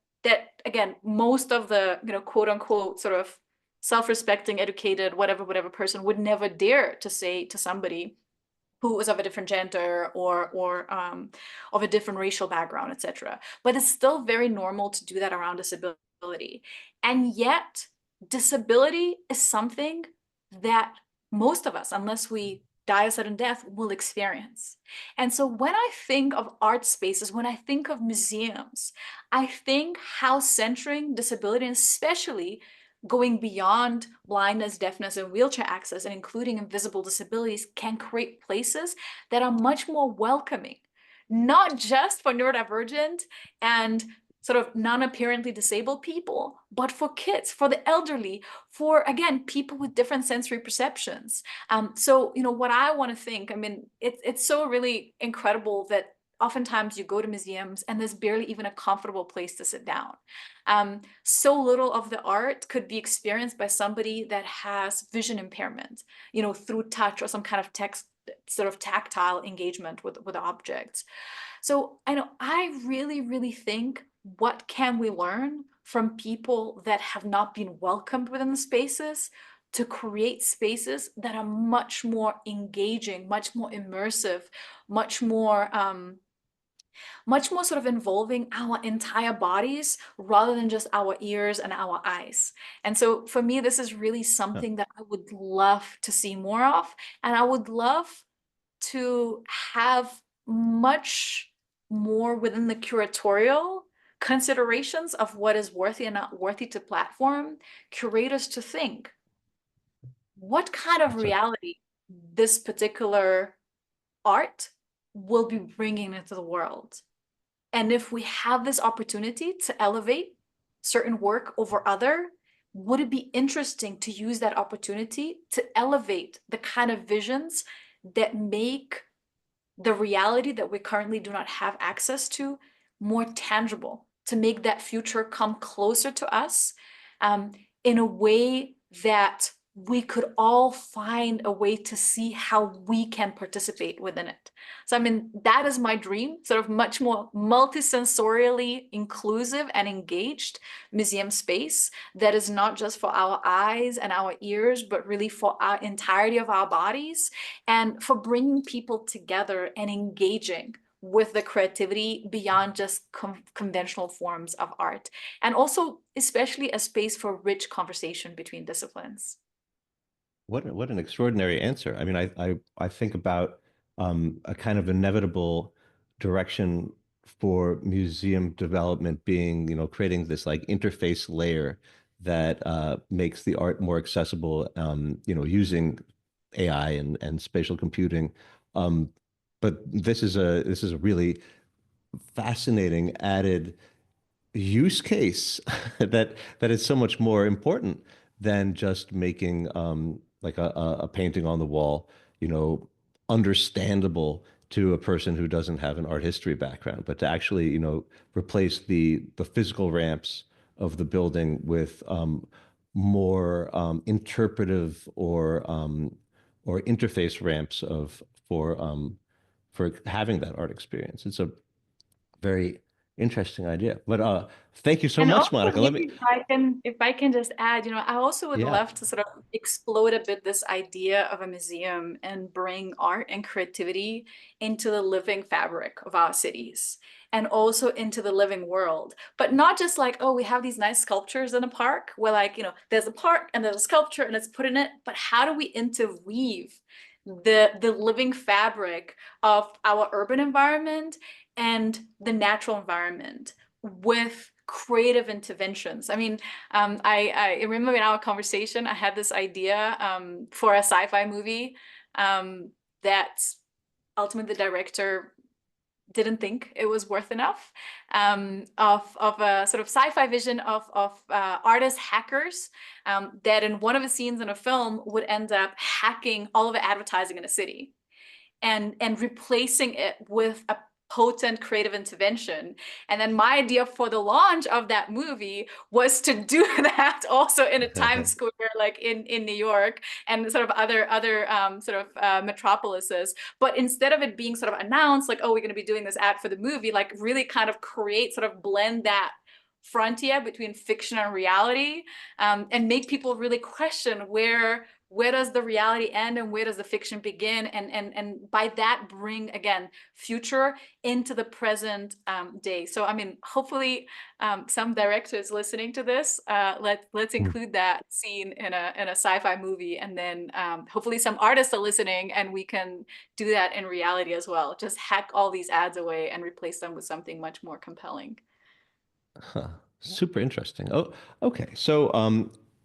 again, most of the quote unquote sort of self-respecting, educated, whatever person would never dare to say to somebody who is of a different gender or of a different racial background, etc. But it's still very normal to do that around disability. And yet, disability is something that most of us, unless we die a sudden death, will experience. And so when I think of art spaces, when I think of museums, I think how centering disability, and especially going beyond blindness, deafness, and wheelchair access, and including invisible disabilities, can create places that are much more welcoming, not just for neurodivergent and sort of non-apparently disabled people, but for kids, for the elderly, for, again, people with different sensory perceptions. So, what I want to think, I mean, it's so really incredible that oftentimes you go to museums and there's barely even a comfortable place to sit down. So little of the art could be experienced by somebody that has vision impairment, through touch or some kind of text, sort of tactile engagement with objects. So I really, really think, what can we learn from people that have not been welcomed within the spaces to create spaces that are much more engaging, much more immersive, much more sort of involving our entire bodies rather than just our ears and our eyes. And so for me, this is really something that I would love to see more of. And I would love to have much more within the curatorial considerations of what is worthy and not worthy to platform, curators to think, what kind of That's a reality this particular art will be bringing into the world. And if we have this opportunity to elevate certain work over other, would it be interesting to use that opportunity to elevate the kind of visions that make the reality that we currently do not have access to more tangible, to make that future come closer to us, in a way that we could all find a way to see how we can participate within it. So, I mean, that is my dream, sort of much more multisensorially inclusive and engaged museum space that is not just for our eyes and our ears, but really for our entirety of our bodies, and for bringing people together and engaging with the creativity beyond just conventional forms of art, and also especially a space for rich conversation between disciplines. what an extraordinary answer. I mean, I think about a kind of inevitable direction for museum development being, creating this like interface layer that makes the art more accessible, using AI and spatial computing. Um, but this is a really fascinating added use case that is so much more important than just making like a painting on the wall, you know, understandable to a person who doesn't have an art history background, but to actually, replace the physical ramps of the building with more interpretive or interface ramps for having that art experience. It's a very interesting idea. But thank you so And much, also Monica. Let me, maybe if I can just add, I also would yeah. love to sort of explode a bit this idea of a museum and bring art and creativity into the living fabric of our cities and also into the living world. But not just like, oh, we have these nice sculptures in a park where like, there's a park and there's a sculpture and it's put in it, but how do we interweave the living fabric of our urban environment and the natural environment with creative interventions? I mean, I remember in our conversation, I had this idea for a sci-fi movie that ultimately the director didn't think it was worth enough, of a sort of sci-fi vision of artist hackers that in one of the scenes in a film would end up hacking all of the advertising in a city and replacing it with a potent creative intervention. And then my idea for the launch of that movie was to do that also in a Times Square, like in New York and sort of other metropolises. But instead of it being sort of announced, like, oh, we're going to be doing this ad for the movie, like really kind of create, sort of blend that frontier between fiction and reality, and make people really question where does the reality end and where does the fiction begin, and by that bring again future into the present day. So I mean, hopefully some directors listening to this, let's include that scene in a sci-fi movie, and then hopefully some artists are listening and we can do that in reality as well. Just hack all these ads away and replace them with something much more compelling. Huh. Super interesting. Oh, okay. So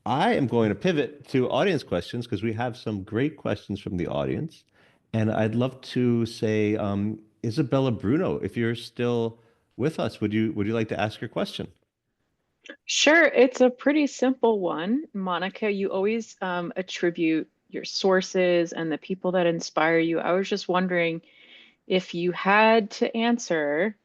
I am going to pivot to audience questions because we have some great questions from the audience. And I'd love to say, Isabella Bruno, if you're still with us, would you like to ask your question? Sure, it's a pretty simple one. Monica, you always attribute your sources and the people that inspire you. I was just wondering if you had to answer,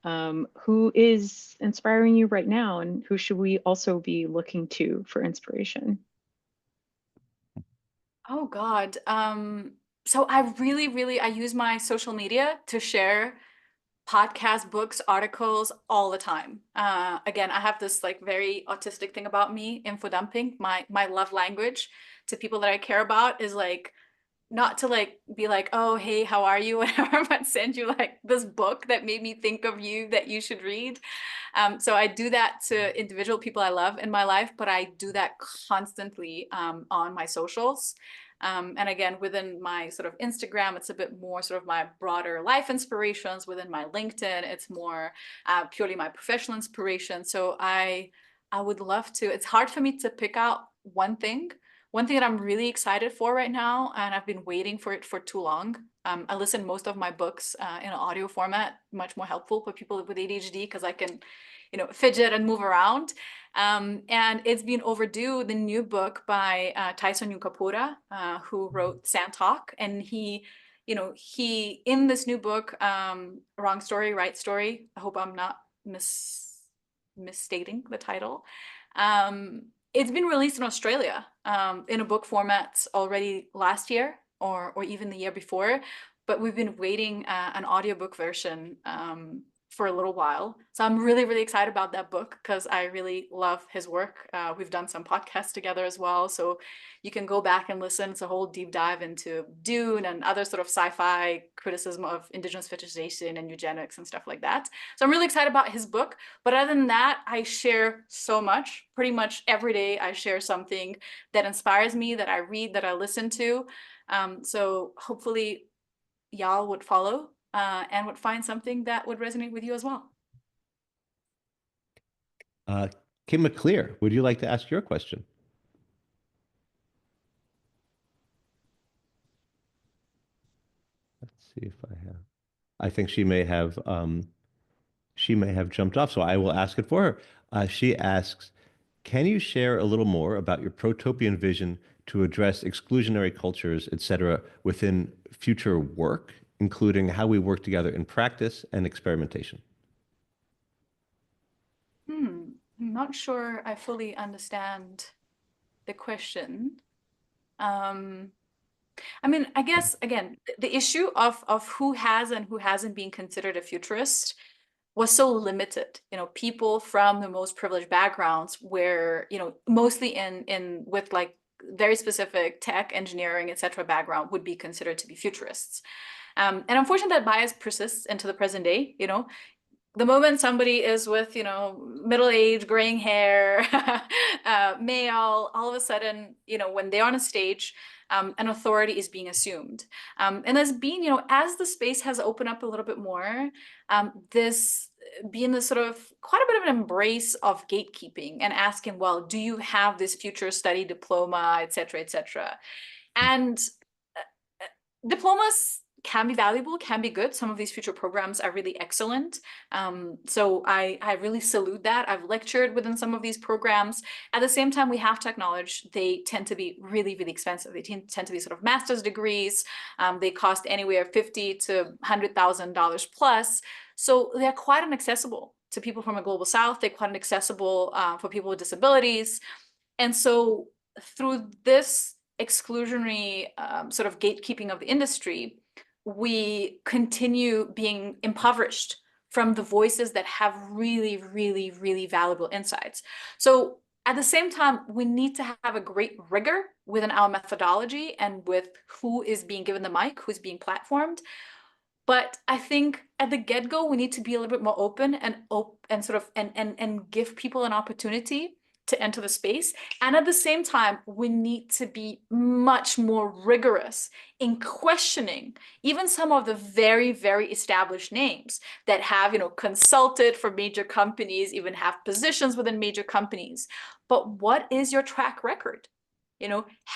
who is inspiring you right now and who should we also be looking to for inspiration? Oh God. So I really I use my social media to share podcasts, books, articles all the time. Again, I have this like very autistic thing about me, info dumping. My love language to people that I care about is like not to like be like, oh, hey, how are you? Whatever, but send you like this book that made me think of you that you should read. So I do that to individual people I love in my life, but I do that constantly on my socials. And again, within my sort of Instagram, it's a bit more sort of my broader life inspirations. Within my LinkedIn, it's more purely my professional inspiration. So I would love to. It's hard for me to pick out one thing. One thing that I'm really excited for right now, and I've been waiting for it for too long. I listen most of my books in an audio format, much more helpful for people with ADHD because I can, fidget and move around. And it's been overdue, the new book by Tyson Yunkaporta, who wrote Sand Talk. And he in this new book, Wrong Story, Right Story, I hope I'm not misstating the title. It's been released in Australia in a book format already last year or even the year before, but we've been waiting an audiobook version for a little while. So I'm really, really excited about that book because I really love his work. We've done some podcasts together as well. So you can go back and listen. It's a whole deep dive into Dune and other sort of sci-fi criticism of indigenous fetishization and eugenics and stuff like that. So I'm really excited about his book. But other than that, I share so much. Pretty much every day I share something that inspires me, that I read, that I listen to. So hopefully y'all would follow and would find something that would resonate with you as well. Kim McClear, would you like to ask your question? Let's see if I have. I think she may have jumped off, so I will ask it for her. She asks, can you share a little more about your protopian vision to address exclusionary cultures, etc., within future work, including how we work together in practice and experimentation? I'm not sure I fully understand the question. I mean, I guess, again, the issue of who has and who hasn't been considered a futurist was so limited. People from the most privileged backgrounds where, mostly in with like very specific tech, engineering, etc. background would be considered to be futurists. And unfortunately, that bias persists into the present day. The moment somebody is with, middle-aged, graying hair, male, all of a sudden, when they're on a stage, an authority is being assumed. And there's been, as the space has opened up a little bit more, this being this sort of quite a bit of an embrace of gatekeeping and asking, well, do you have this future study diploma, et cetera, et cetera? And diplomas can be valuable, can be good. Some of these future programs are really excellent. So I really salute that. I've lectured within some of these programs. At the same time, we have to acknowledge they tend to be really, really expensive. They tend to be sort of master's degrees. They cost anywhere $50,000 to $100,000 plus. So they're quite inaccessible to people from a global south. They're quite inaccessible for people with disabilities. And so through this exclusionary sort of gatekeeping of the industry, we continue being impoverished from the voices that have really, really, really valuable insights. So at the same time, we need to have a great rigor within our methodology and with who is being given the mic, who's being platformed. But I think at the get-go, we need to be a little bit more open and sort of and give people an opportunity to enter the space. And at the same time, we need to be much more rigorous in questioning even some of the very, very established names that have, consulted for major companies, even have positions within major companies. But what is your track record?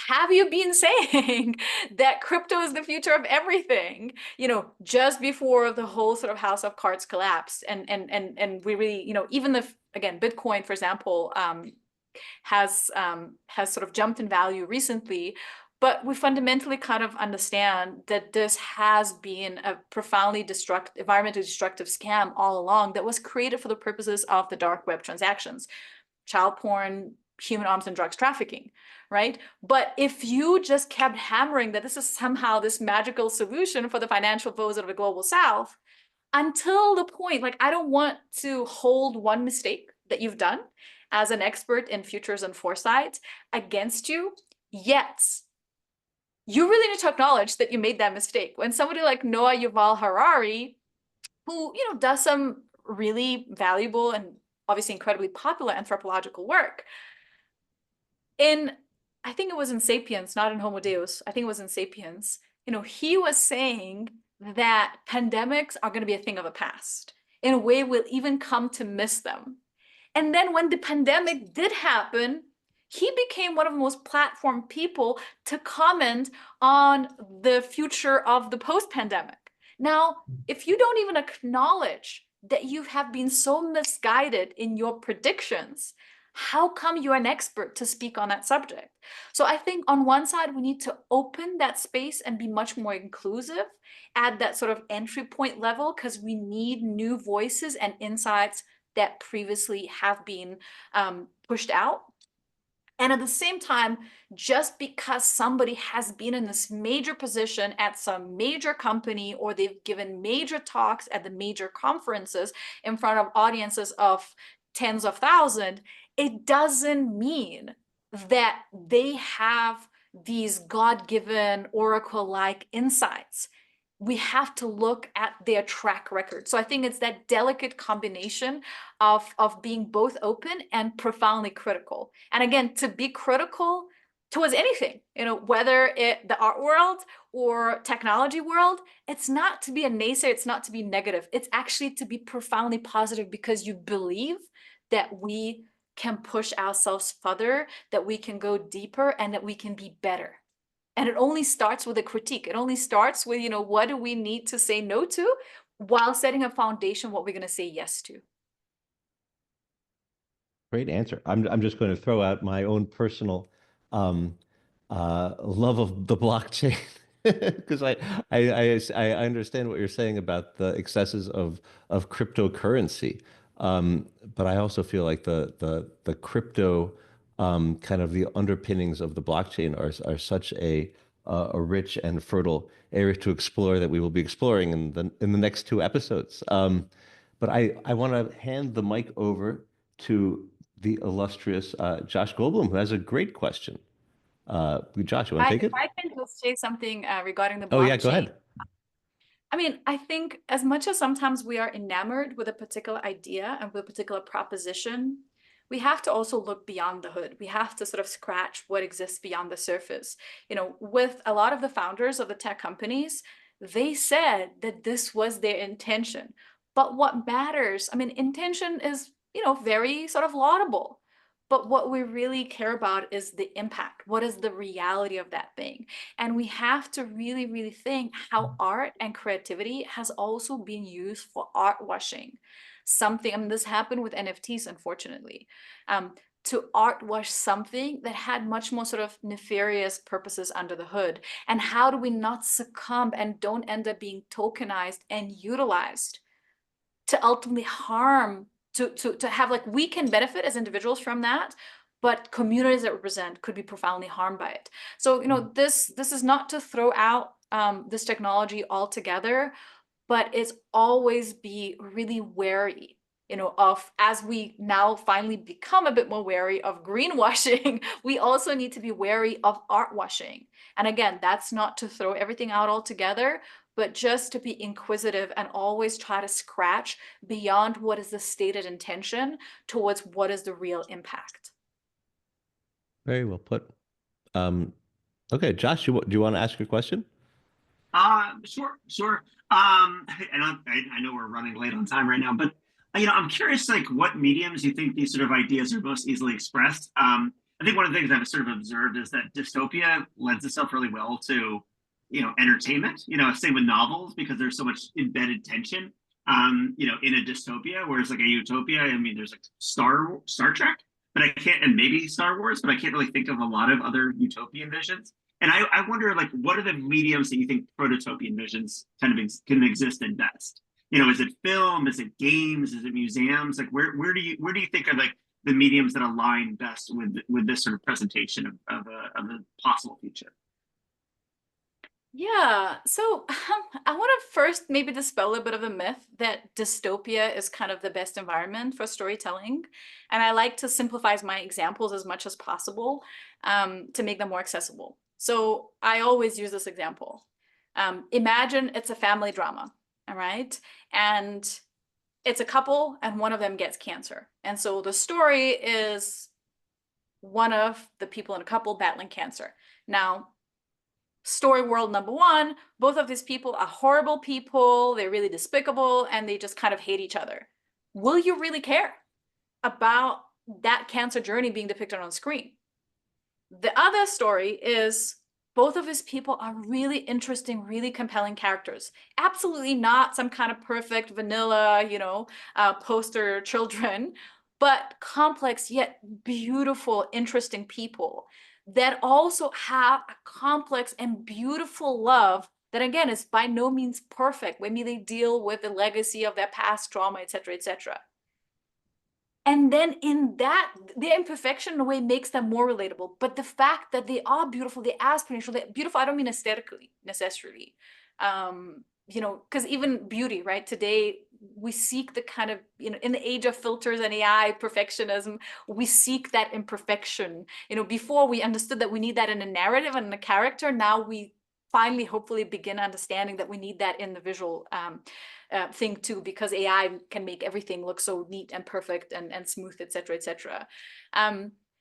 Have you been saying that crypto is the future of everything, just before the whole sort of house of cards collapsed? And we really, even again, Bitcoin, for example, has sort of jumped in value recently, but we fundamentally kind of understand that this has been a profoundly environmentally destructive scam all along that was created for the purposes of the dark web transactions, child porn, human arms and drugs trafficking, right? But if you just kept hammering that this is somehow this magical solution for the financial woes of the global south, until the point, like, I don't want to hold one mistake that you've done as an expert in futures and foresight against you, yet you really need to acknowledge that you made that mistake. When somebody like Noah Yuval Harari, who does some really valuable and obviously incredibly popular anthropological work, in I think it was in Sapiens, not in Homo Deus. I think it was in Sapiens. He was saying that pandemics are going to be a thing of the past. In a way, we'll even come to miss them. And then when the pandemic did happen, he became one of the most platform people to comment on the future of the post-pandemic. Now, if you don't even acknowledge that you have been so misguided in your predictions, how come you're an expert to speak on that subject? So I think on one side, we need to open that space and be much more inclusive at that sort of entry point level, because we need new voices and insights that previously have been pushed out. And at the same time, just because somebody has been in this major position at some major company, or they've given major talks at the major conferences in front of audiences of tens of thousands, it doesn't mean that they have these God-given oracle-like insights. We have to look at their track record. So I think it's that delicate combination of being both open and profoundly critical. And again, to be critical towards anything, whether the art world or technology world, it's not to be a naysayer, it's not to be negative. It's actually to be profoundly positive, because you believe that we can push ourselves further, that we can go deeper, and that we can be better. And it only starts with a critique. It only starts with, what do we need to say no to, while setting a foundation what we're going to say yes to. Great answer. I'm just going to throw out my own personal love of the blockchain because I understand what you're saying about the excesses of cryptocurrency, but I also feel like the crypto kind of the underpinnings of the blockchain are such a rich and fertile area to explore that we will be exploring in the next two episodes. But I want to hand the mic over to the illustrious Josh Goldblum, who has a great question. Josh, you want to take it? If I can just say something regarding the blockchain. Oh, yeah, go ahead. I mean, I think as much as sometimes we are enamored with a particular idea and with a particular proposition, we have to also look beyond the hood. We have to sort of scratch what exists beyond the surface. With a lot of the founders of the tech companies, they said that this was their intention. But what matters, I mean, intention is, very sort of laudable. But what we really care about is the impact. What is the reality of that thing? And we have to really, really think how art and creativity has also been used for art washing. I mean, this happened with NFTs, unfortunately, to art wash something that had much more sort of nefarious purposes under the hood. And how do we not succumb and don't end up being tokenized and utilized to ultimately harm, to have, like, we can benefit as individuals from that, but communities that represent could be profoundly harmed by it. So, this is not to throw out this technology altogether, but it's always be really wary, of, as we now finally become a bit more wary of greenwashing, we also need to be wary of art washing. And again, that's not to throw everything out altogether, but just to be inquisitive and always try to scratch beyond what is the stated intention towards what is the real impact. Very well put. Okay, Josh, do you want to ask your question? Sure. And I know we're running late on time right now, but I'm curious, like, what mediums you think these sort of ideas are most easily expressed. I think one of the things I've sort of observed is that dystopia lends itself really well to, entertainment. Same with novels, because there's so much embedded tension, in a dystopia, whereas like a utopia, I mean, there's like Star Trek, but I can't, and maybe Star Wars, but I can't really think of a lot of other utopian visions. And I wonder, like, what are the mediums that you think prototopian visions kind of can exist in best? Is it film? Is it games? Is it museums? Like, where do you think are like the mediums that align best with this sort of presentation of a possible future? Yeah, so I want to first maybe dispel a bit of a myth that dystopia is kind of the best environment for storytelling. And I like to simplify my examples as much as possible to make them more accessible. So I always use this example. Imagine it's a family drama, all right? And it's a couple and one of them gets cancer. And so the story is one of the people in a couple battling cancer. Now, story world number one, both of these people are horrible people, they're really despicable, and they just kind of hate each other. Will you really care about that cancer journey being depicted on screen? The other story is both of his people are really interesting, really compelling characters. Absolutely not some kind of perfect vanilla, poster children, but complex yet beautiful, interesting people that also have a complex and beautiful love that, again, is by no means perfect. Maybe they deal with the legacy of their past trauma, etc., etc. And then in that, their imperfection in a way makes them more relatable. But the fact that they are beautiful, they're aspirational, they're beautiful, I don't mean aesthetically necessarily. Because even beauty, right? Today, we seek the kind of, in the age of filters and AI, perfectionism, we seek that imperfection. Before we understood that we need that in a narrative and in a character, now we finally, hopefully, begin understanding that we need that in the visual thing too, because AI can make everything look so neat and perfect and smooth, etc., etc.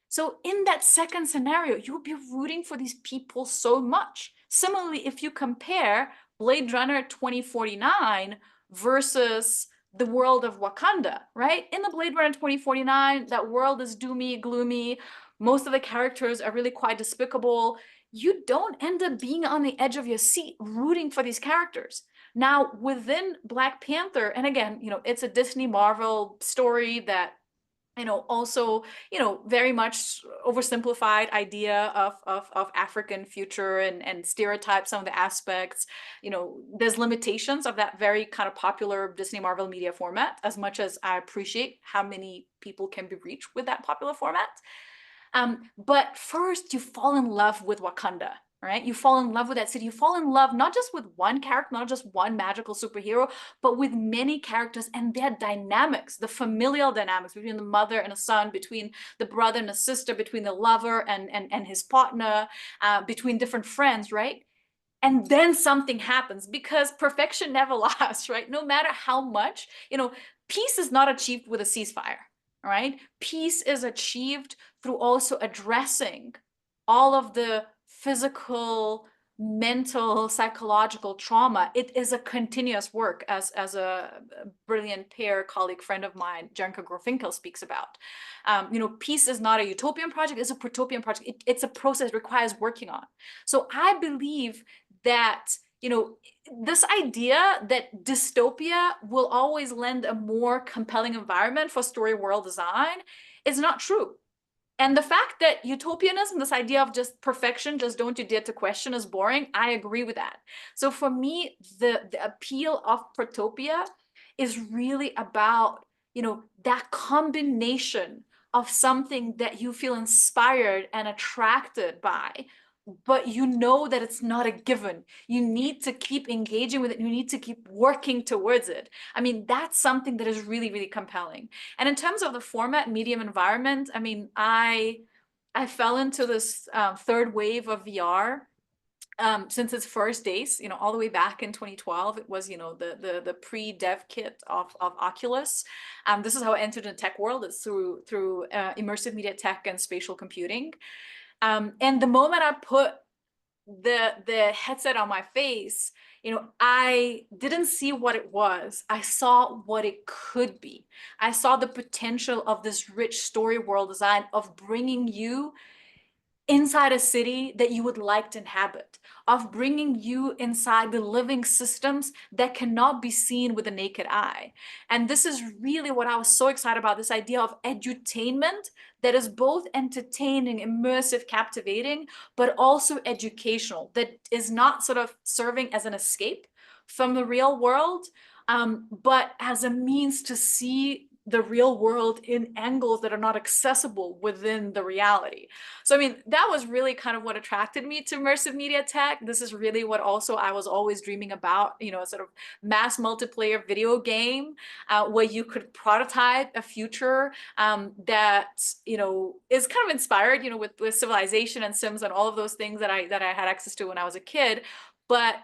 So in that second scenario, you'll be rooting for these people so much. Similarly, if you compare Blade Runner 2049 versus the world of Wakanda, right? In the Blade Runner 2049, that world is doomy, gloomy. Most of the characters are really quite despicable. You don't end up being on the edge of your seat rooting for these characters. Now, within Black Panther, and again, it's a Disney Marvel story that, also, very much oversimplified idea of African future and stereotype some of the aspects. There's limitations of that very kind of popular Disney Marvel media format, as much as I appreciate how many people can be reached with that popular format. But first, you fall in love with Wakanda, right? You fall in love with that city. You fall in love not just with one character, not just one magical superhero, but with many characters and their dynamics, the familial dynamics between the mother and a son, between the brother and a sister, between the lover and his partner, between different friends, right? And then something happens, because perfection never lasts, right? No matter how much, peace is not achieved with a ceasefire, right? Peace is achieved through also addressing all of the physical, mental, psychological trauma. It is a continuous work, as a brilliant peer colleague friend of mine, Janka Grofinkel, speaks about. Peace is not a utopian project, it's a protopian project. It's a process, requires working on. So I believe that this idea that dystopia will always lend a more compelling environment for story world design is not true. And the fact that utopianism, this idea of just perfection, just don't you dare to question, is boring, I agree with that. So for me, the appeal of Protopia is really about, that combination of something that you feel inspired and attracted by, but that it's not a given. You need to keep engaging with it. You need to keep working towards it. I mean, that's something that is really, really compelling. And in terms of the format, medium, environment, I mean, I fell into this third wave of VR since its first days, all the way back in 2012. It was, the pre-dev kit of Oculus. This is how I entered the tech world. It's through immersive media tech and spatial computing. And the moment I put the headset on my face, I didn't see what it was. I saw what it could be. I saw the potential of this rich story world design of bringing you inside a city that you would like to inhabit, of bringing you inside the living systems that cannot be seen with the naked eye. And this is really what I was so excited about, this idea of edutainment that is both entertaining, immersive, captivating, but also educational, that is not sort of serving as an escape from the real world, but as a means to see the real world in angles that are not accessible within the reality. So, I mean, that was really kind of what attracted me to immersive media tech. This is really what also I was always dreaming about, a sort of mass multiplayer video game where you could prototype a future that, is kind of inspired, with Civilization and Sims and all of those things that I had access to when I was a kid. But,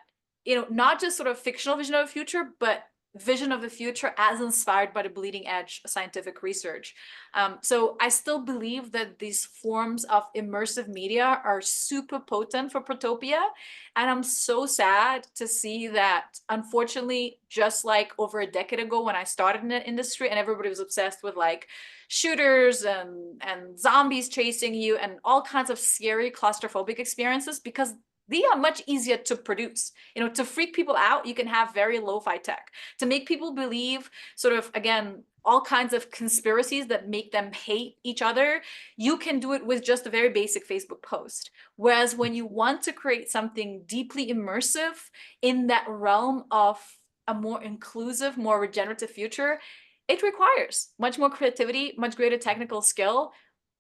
not just sort of fictional vision of a future, but vision of the future as inspired by the bleeding edge scientific research. So I still believe that these forms of immersive media are super potent for Protopia. And I'm so sad to see that, unfortunately, just like over a decade ago when I started in the industry and everybody was obsessed with like shooters and zombies chasing you and all kinds of scary claustrophobic experiences, because they are much easier to produce. To freak people out, you can have very lo-fi tech. To make people believe sort of, again, all kinds of conspiracies that make them hate each other, you can do it with just a very basic Facebook post. Whereas when you want to create something deeply immersive in that realm of a more inclusive, more regenerative future, it requires much more creativity, much greater technical skill,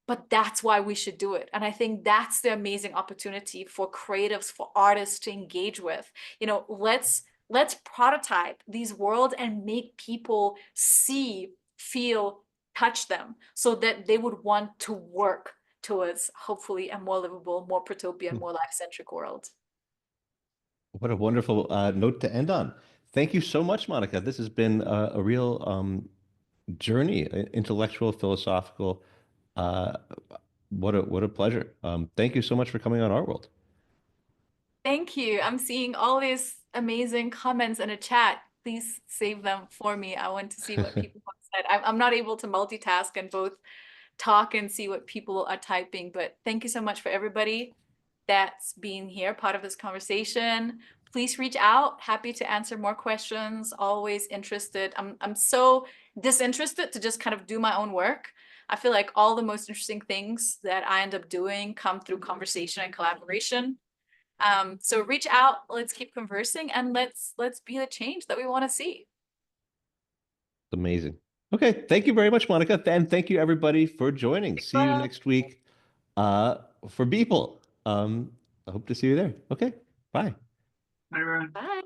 but that's why we should do it. And I think that's the amazing opportunity for creatives, for artists to engage with. Let's prototype these worlds and make people see, feel, touch them so that they would want to work towards hopefully a more livable, more Protopian, more life-centric world. What a wonderful note to end on. Thank you so much, Monika. This has been a real journey, intellectual, philosophical. Uh, what a pleasure. Thank you so much for coming on Our World. Thank you. I'm seeing all these amazing comments in a chat. Please save them for me. I want to see what people have said. I'm not able to multitask and both talk and see what people are typing, but thank you so much for everybody that's being here, part of this conversation. Please reach out. Happy to answer more questions. Always interested. I'm so disinterested to just kind of do my own work. I feel like all the most interesting things that I end up doing come through conversation and collaboration. So reach out, let's keep conversing, and let's be the change that we want to see. Amazing. Okay, thank you very much, Monika. And thank you everybody for joining. See you next week for Beeple. I hope to see you there. Okay, bye. Bye, everyone. Bye.